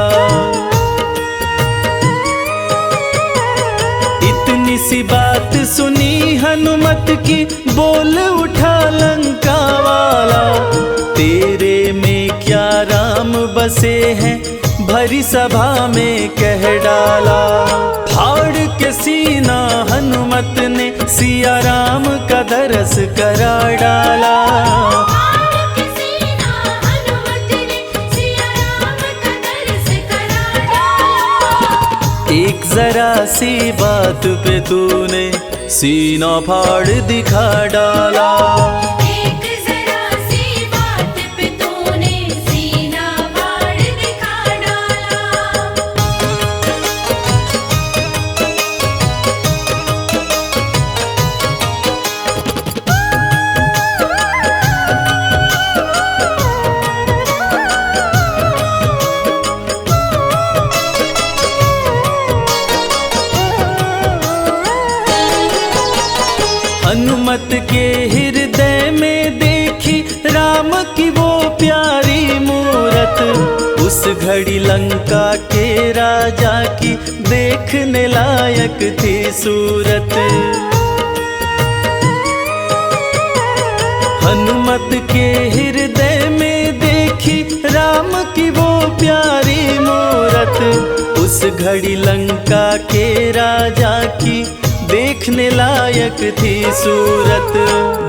इतनी सी बात सुनी हनुमत की, बोल उठा लंका वाला, तेरे में क्या राम बसे हैं भरी सभा में कह डाला। फाड़ के सीना हनुमत ने सिया राम का दरस करा डाला। एक जरा सी बात पे तूने सीना फाड़ दिखा डाला। एक जरा सी बात पे तूने सीना फाड़ दिखा डाला। हनुमत के हृदय में देखी राम की वो प्यारी मूरत, उस घड़ी लंका के राजा की देखने लायक थी सूरत। हनुमत के हृदय में देखी राम की वो प्यारी मूरत, उस घड़ी लंका के राजा की देखने लायक थी सूरत।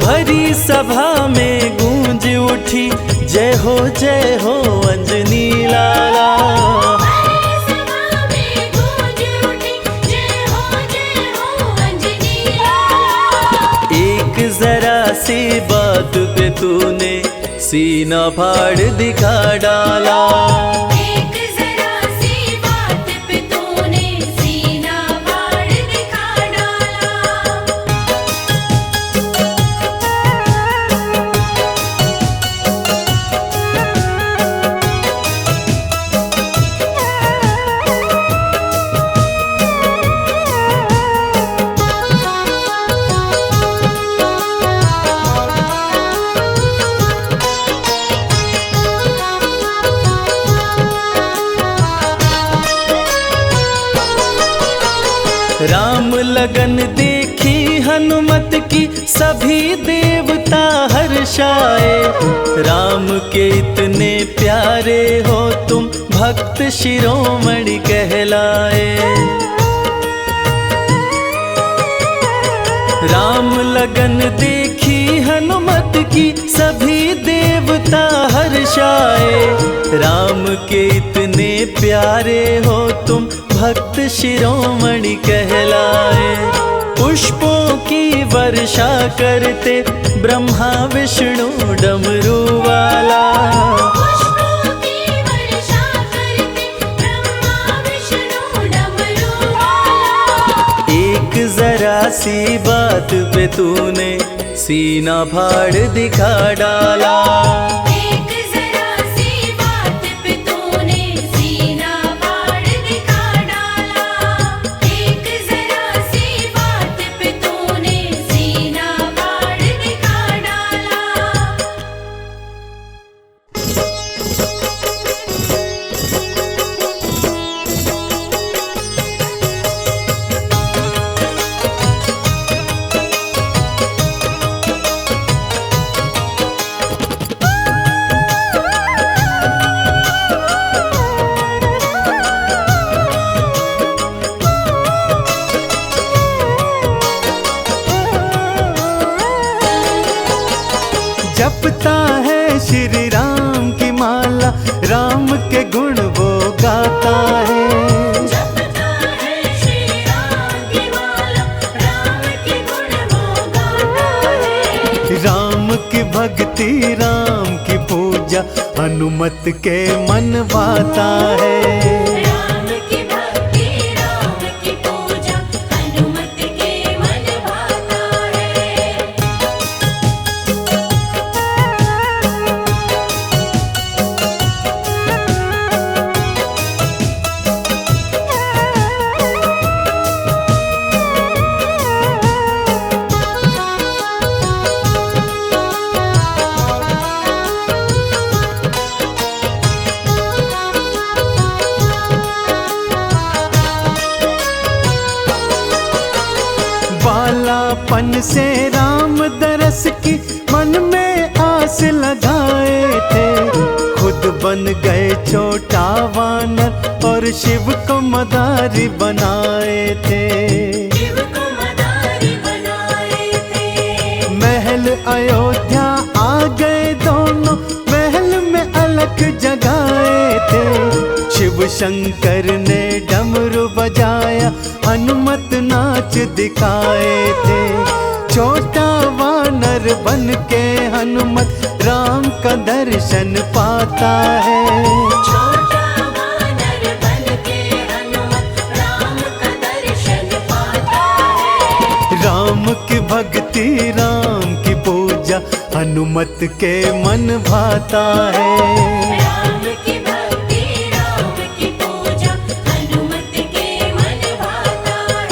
भरी सभा में गूंज उठी जय हो अंजनी लाला। एक जरा सी बात पे तूने सीना फाड़ दिखा डाला। राम लगन देखी हनुमत की, सभी देवता हर्षाए। राम के इतने प्यारे हो तुम, भक्त शिरोमणि कहलाए। राम लगन देखी हनुमत की, सभी देवता हर्षाए। राम के इतने प्यारे हो तुम, भक्त शिरोमणि कहलाए। पुष्पों की वर्षा करते ब्रह्मा विष्णु डमरू वाला। एक जरा सी बात पे तूने सीना फाड़ दिखा डाला। जपता है श्री राम की माला, राम के गुण वो गाता है। जपता है श्री राम की माला, राम के गुण वो गाता है। राम की भक्ति राम की पूजा हनुमत के मन भाता है। राम की भक्ति राम की पूजा हनुमत के मन भाता है। पास लगाए थे। खुद बन गए छोटा वानर और शिव को मदारी बनाए थे। शिव को मदारी बनाए थे। महल अयोध्या आ गए दोनों, महल में अलख जगाए थे। शिव शंकर ने डमरू बजाया, हनुमत नाच दिखाए थे। छोटा वानर बन के हनुमत राम का दर्शन पाता है। छोटा वानर बन के हनुमत राम का दर्शन पाता है। राम की भक्ति राम की पूजा हनुमत के मन भाता है। राम की भक्ति राम की पूजा हनुमत के मन भाता है।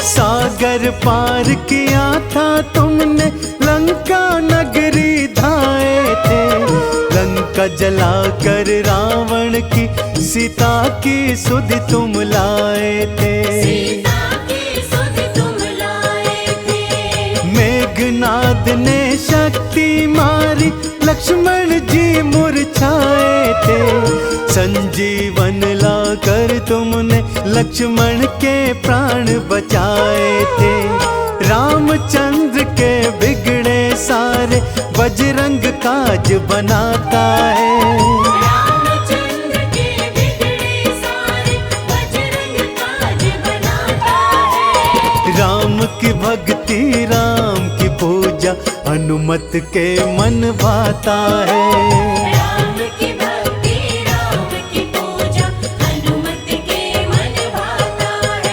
सागर पार किया था तुमने, लंका नगरी धाए थे। लंका जलाकर रावण की सीता की सुधि तुम लाए थे। सीता की सुधि तुम लाए थे। मेघनाद ने शक्ति मारी, लक्ष्मण जी मूर्छाए थे। संजीवन लाकर तुमने लक्ष्मण के प्राण बचाए थे। रामचंद्र के बिगड़े सारे बजरंग काज बनाता है। रामचंद्र के बिगड़े सारे बजरंग काज बनाता है। राम की भक्ति राम की पूजा हनुमत के मन भाता है। राम की भक्ति राम की पूजा हनुमत के मन भाता है।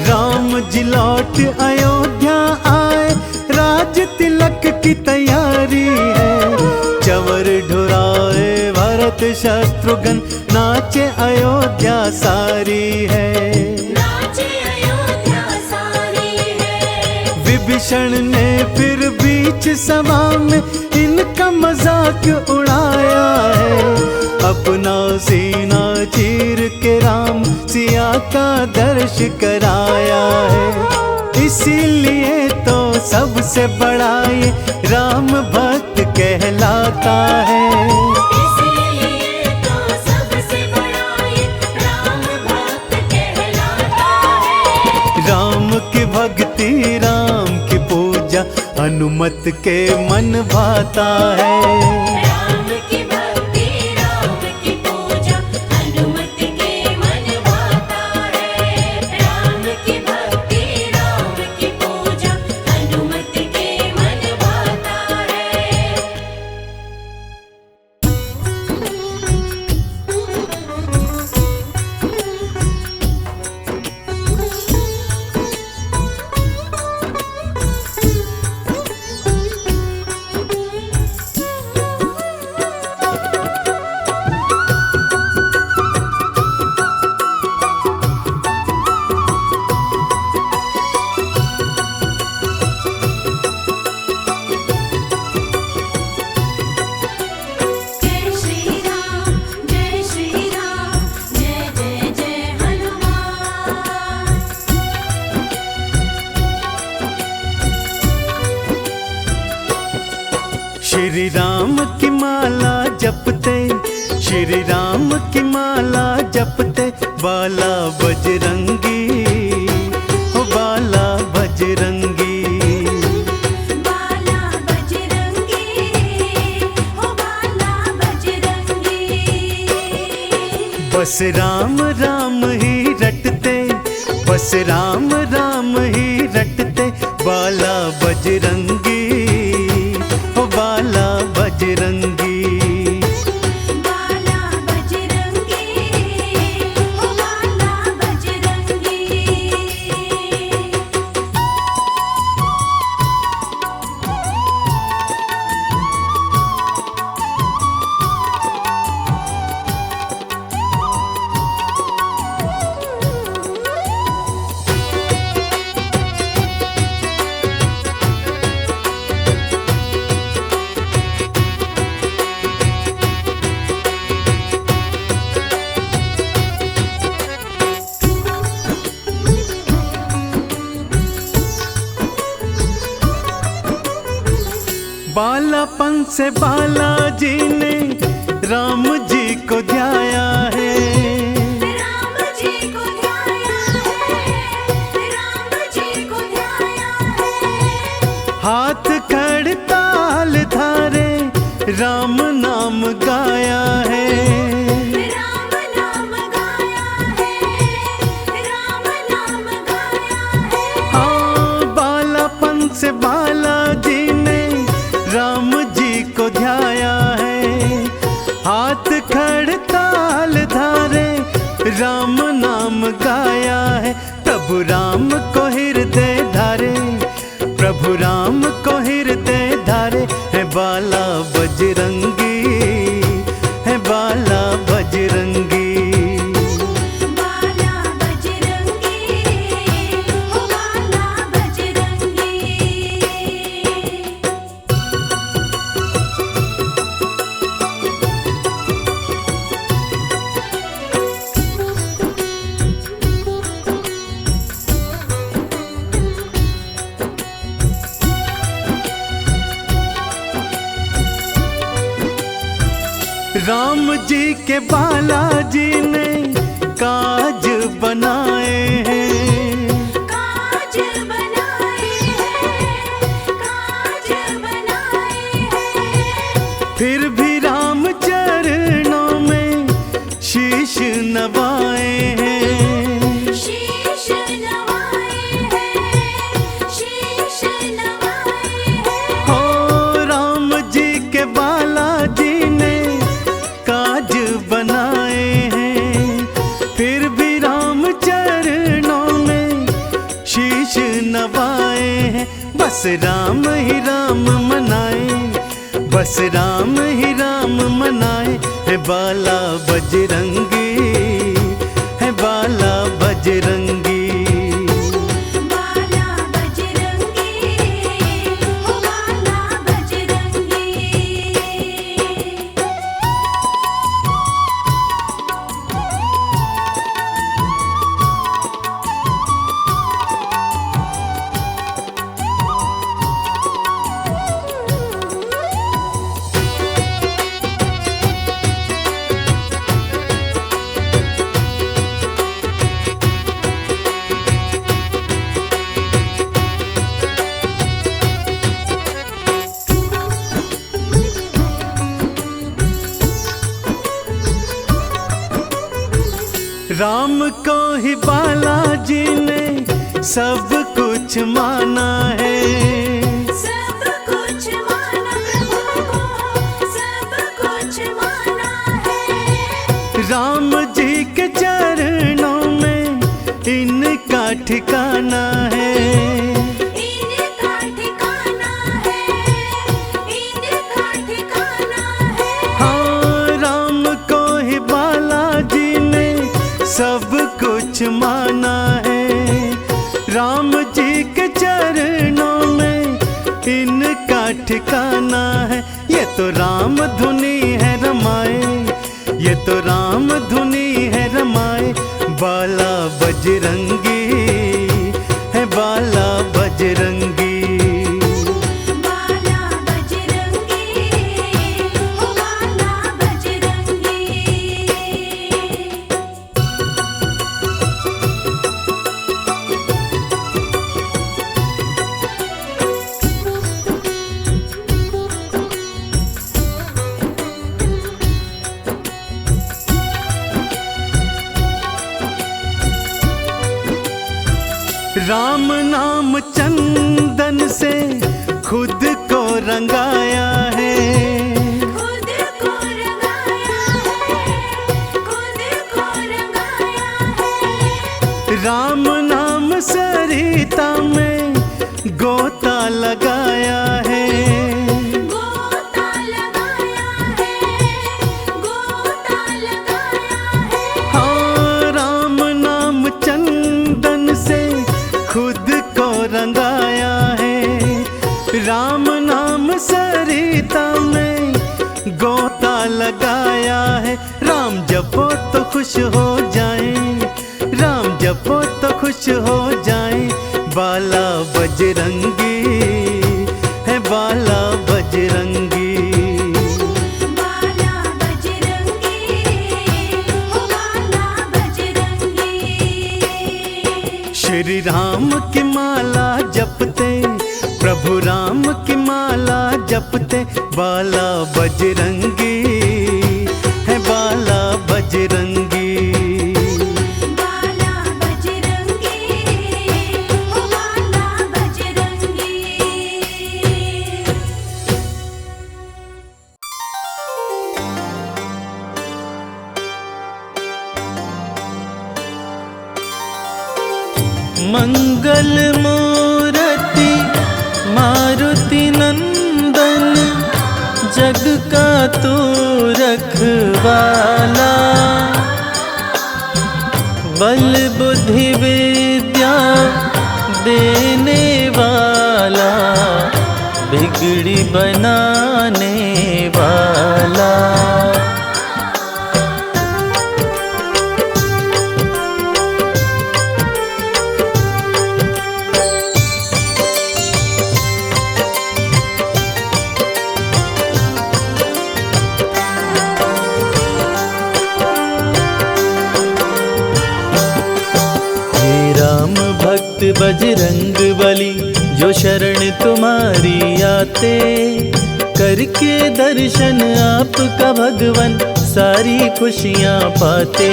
राम जी लौट अयोध्या आए, राज तिलक की तैयारी है। चवर ढुराए भरत शत्रुघ्न, नाचे अयोध्या सारी है। नाचे अयोध्या सारी है। विभीषण ने फिर बीच सभा में इनका मजाक उड़ाया है। अपना सीना चीर के राम सिया का दर्श कराया है। इसीलिए तो सबसे बड़ा ये राम भक्त कहलाता है। इसीलिए तो सबसे बड़ा ये राम भक्त कहलाता है। राम की भक्ति राम की पूजा हनुमत के मन भाता है। राम की भक्ति राम की पूजा हनुमत के मन भाता है। राम की भक्ति राम की पूजा हनुमत के मन भाता है। जय श्री राम जय जय जय हनुमान। श्री राम की माला जपते, श्री राम की माला जपते, बाला बजरंगी हो बाला बजरंगी। बाला बजरंगी हो बाला बजरंगी। बस राम राम ही रटते, बस राम राम ही रटते, बाला बजरंगी, ओ बाला बजरंगी। बाला बजरंगी, ओ बाला बजरंगी। बालापन से बालाजी ने राम जी को ध्याया है। राम जी को ध्याया है, राम जी को ध्याया है। हाथ खड़ताल धारे राम नाम गाया है। राम नाम गाया है, राम नाम गाया है। हाँ, बालापन से बालाजी ने राम जी को ध्याया है। हाथ खड़ताल धारे राम नाम गाया है। प्रभु राम को हृदय धारे, प्रभु राम को हृदय धारे। है बाला बजरंगी, है बाला बजरंगी। बाला बजरंगी, ओ बाला बजरंगी। राम जी के बालाजी ने काज बनाए हैं। काज बनाए हैं, काज बनाए हैं। फिर भी राम चरणों में शीश नवाए हैं। शीश नवाए हैं, शीश नवाए हैं। हो राम जी के बालाजी ने काज बनाए हैं। फिर भी राम चरणों में शीश नवाए हैं। बस राम ही राम मनाए, बस राम ही राम मनाए। है बाला बजरंगी, है बाला बजरंगी। बाला बजरंगी, ओ बाला बजरंगी। राम को ही बालाजी ने सब कुछ माना है। सब कुछ माना प्रभु को, सब कुछ माना है। राम जी के चरणों में इनका ठिकाना है। इनका ठिकाना है, इनका ठिकाना है। हाँ, राम को ही बालाजी ने सब कुछ माना है। राम जी के चरणों में इनका ठिकाना है। ये तो राम धुनी है रमाए, ये तो राम धुनी है रमाए। बाला बजरंगी, है बाला बजरंगी। बाला बजरंगी, ओ बाला बजरंगी। राम नाम चंदन गोता लगाया है, गोता लगाया है, गोता लगाया है। हाँ राम नाम चंदन से खुद को रंगाया है, राम नाम सरिता में गोता लगाया है। राम जपो तो खुश हो जाए, राम जपो तो खुश हो जाए। बाला बजरंगी है, बाला बजरंगी। बाला बजरंगी, हो बाला बजरंगी। श्री राम की माला जपते, प्रभु राम की माला जपते। बाला बजरंगी है, बाला बजरंगी। बाला बजरंगी, हो बाला बजरंगी। मंगल मूर्ति मारुति नंदन, जग का तू रखवाला। बल बुद्धि विद्या देने वाला, बिगड़ी बनाने वाला। भक्त बजरंग बली, जो शरण तुम्हारी आते। करके दर्शन आपका भगवन, सारी खुशियाँ पाते।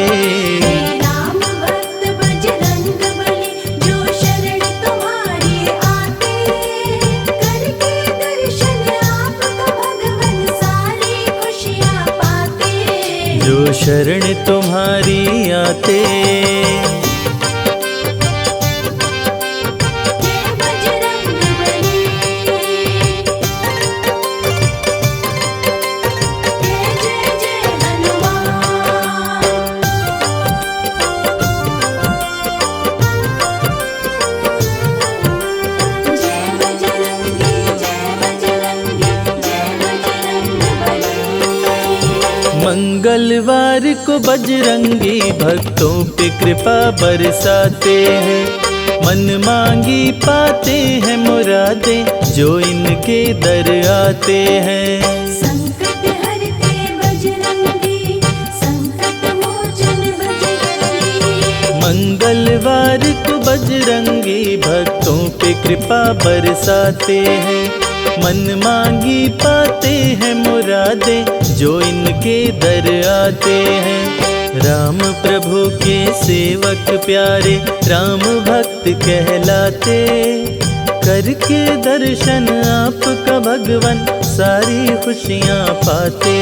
राम भक्त बजरंग बली, जो शरण तुम्हारी आते। करके दर्शन आपका भगवन, सारी खुशियाँ पाते। जो शरण तुम्हारी आते। मंगलवार को बजरंगी भक्तों पे कृपा बरसाते हैं। मन मांगी पाते हैं मुरादें, जो इनके दर आते हैं। संकट हरते बजरंगी, संकट मोचन बजरंगी। मंगलवार को बजरंगी भक्तों पे कृपा बरसाते हैं। मन मांगी पाते हैं मुरादें, जो इनके दर आते हैं। राम प्रभु के सेवक प्यारे, राम भक्त कहलाते। करके दर्शन आपका भगवन, सारी खुशियाँ पाते।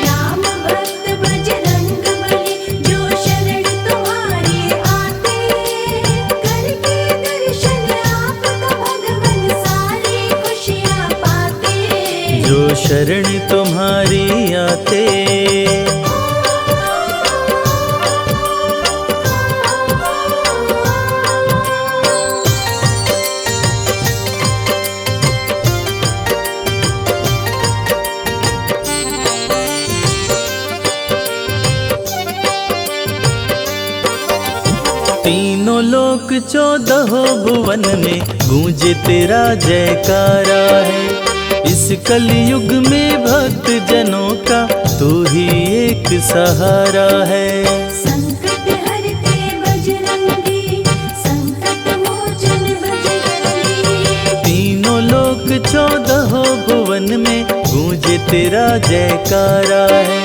राम भक्त बजरंग बली, जो शरण तुम्हारी आते। करके दर्शन आपका भगवन, सारी खुशियाँ पाते। जो शरण तुम्हारी आते। तीनों लोक 14 भुवन में गूंजे तेरा जयकारा है। इस कलयुग में भक्त जनों का तू ही एक सहारा है। संकट हरते बजरंगी, संकट मोचन बजरंगी। तीनों लोक 14 भुवन में गूंजे तेरा जयकारा है।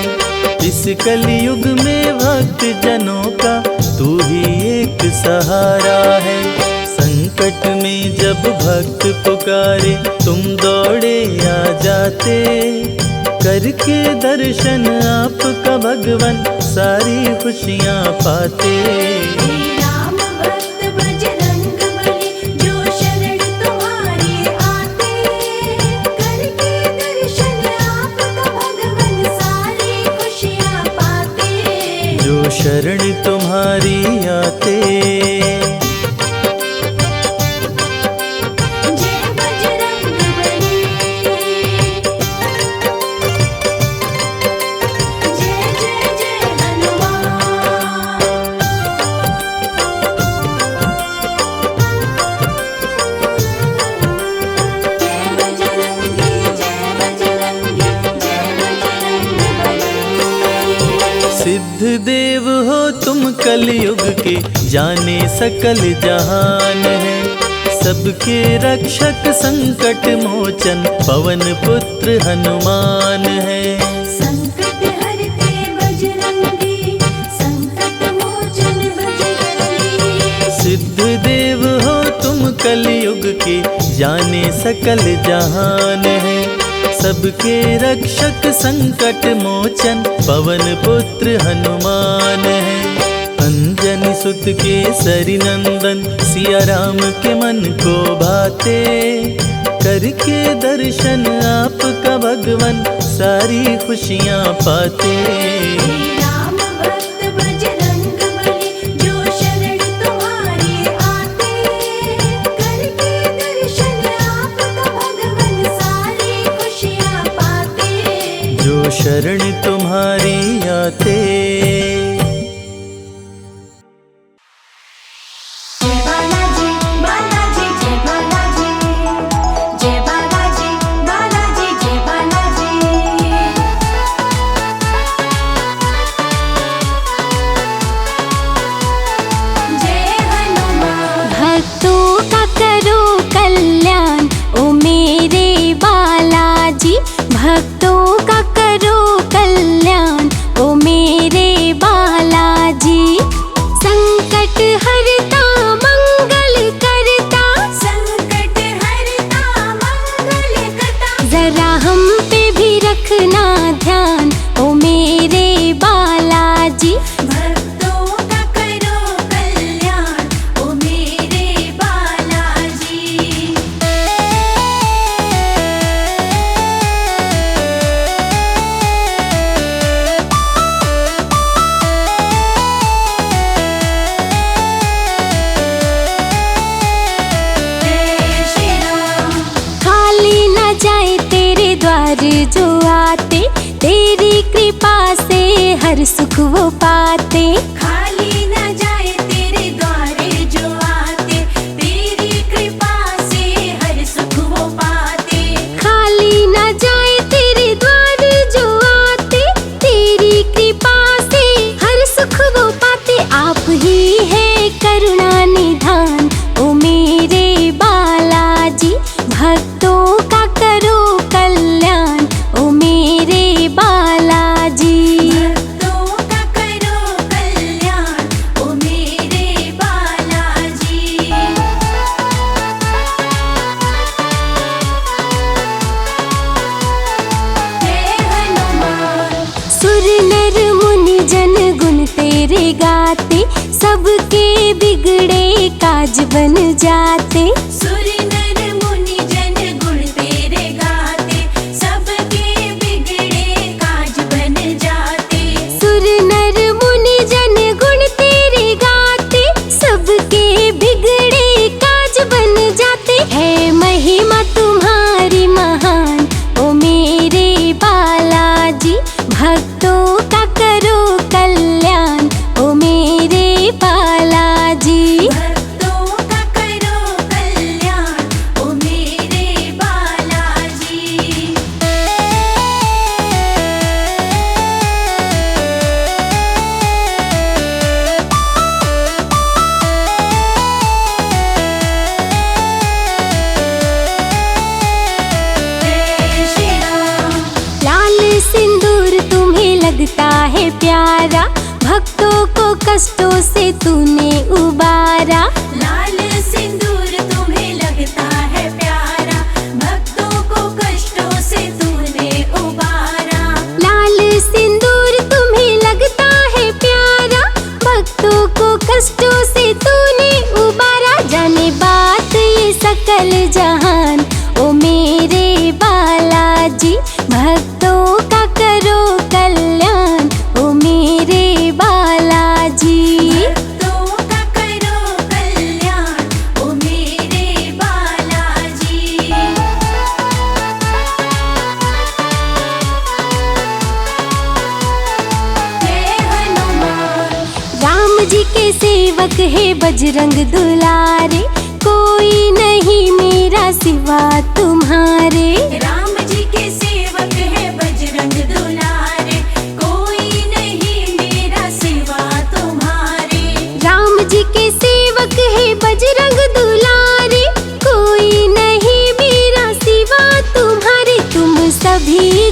इस कलयुग में भक्त जनों का तू ही एक सहारा है। संकट में जब भक्त पुकारे, तुम दौड़े आ जाते। करके दर्शन आपका भगवन, सारी खुशियाँ पाते। राम भक्त बजरंग बली, जो शरण तुम्हारी सिद्ध देव हो तुम कलयुग के, जाने सकल जहान है। सबके रक्षक संकट मोचन, पवन पुत्र हनुमान है। संकट हरते बजरंगी, संकट मोचन बजरंगी। सिद्ध देव हो तुम कलयुग के, जाने सकल जहान है। सबके रक्षक संकट मोचन, पवन पुत्र हनुमान है। अंजनी सुत के सरि नंदन, सिया राम के मन को भाते। करके दर्शन आपका भगवन, सारी खुशियाँ पाते। राम भक्त बजरंग बली, जो शरण तुम्हारी आते। करके दर्शन आपका भगवन, सारी खुशियाँ पाते। जो शरण तुम्हारी आते। जय बालाजी बालाजी जय बालाजी, जय बालाजी बालाजी जय बालाजी। जय हनुमान। भक्तों का करो कल्याण, ओ मेरे बालाजी। भक्तों का करो कल्याण, ओ मेरे बालाजी। संकट हरता मंगल करता, संकट हरता मंगल करता। जरा हम पे भी रखना ध्यान, ओ मेरे बालाजी। भक्तों का करो कल्याण, ओ मेरे बालाजी। जय श्री राम। खाली न जाए तेरे द्वार जो आते, तेरी कृपा से हर सुख वो पाते। खाली न जाए तेरे द्वारे जो आते, तेरी कृपा से हर सुख वो पाते। खाली न जाए तेरे द्वार जो आते, तेरी कृपा से हर सुख वो पाते। आप ही है करुणा निधान, ओ मेरे बालाजी। भक्तों का करो कल्याण, ओ मेरे बालाजी। भक्तों का करो कल्याण, ओ मेरे बालाजी। जय हनुमान। सुर नर मुनि जन गुण तेरे गाते, सबके बिगड़े काज बन जाते। सुर नर मुनि जन गुण तेरे गाते, सबके बिगड़े काज बन जाते। सुर नर मुनि जन गुण तेरे गाते, सबके बिगड़े काज बन जाते। है महिमा तुम्हारी महान, ओ मेरे बालाजी। भक्तों का करो कल्याण, ओ मेरे बालाजी। भक्तों का करो कल्याण, ओ मेरे बालाजी। जय श्री राम। लाल सिंदूर तुम्हें लगता है प्यारा, भक्तों को कष्टों से तूने उबारा। लाल सिंदूर तुम्हें लगता है प्यारा, भक्तों को कष्टों से तूने उबारा। लाल सिंदूर तुम्हें लगता है प्यारा, भक्तों को कष्टों से तूने उबारा। जाने बात ये सकल जहान, ओ मेरे बालाजी। भक्तों का करो कल्याण, ओ मेरे बालाजी। भक्तों का करो कल्याण, ओ मेरे बालाजी। जय हनुमान। राम जी के सेवक है बजरंग दुलारे, कोई नहीं मेरा सिवा तुम्हारे। राम जी के सेवक है बजरंग दुलारे, कोई नहीं मेरा सभी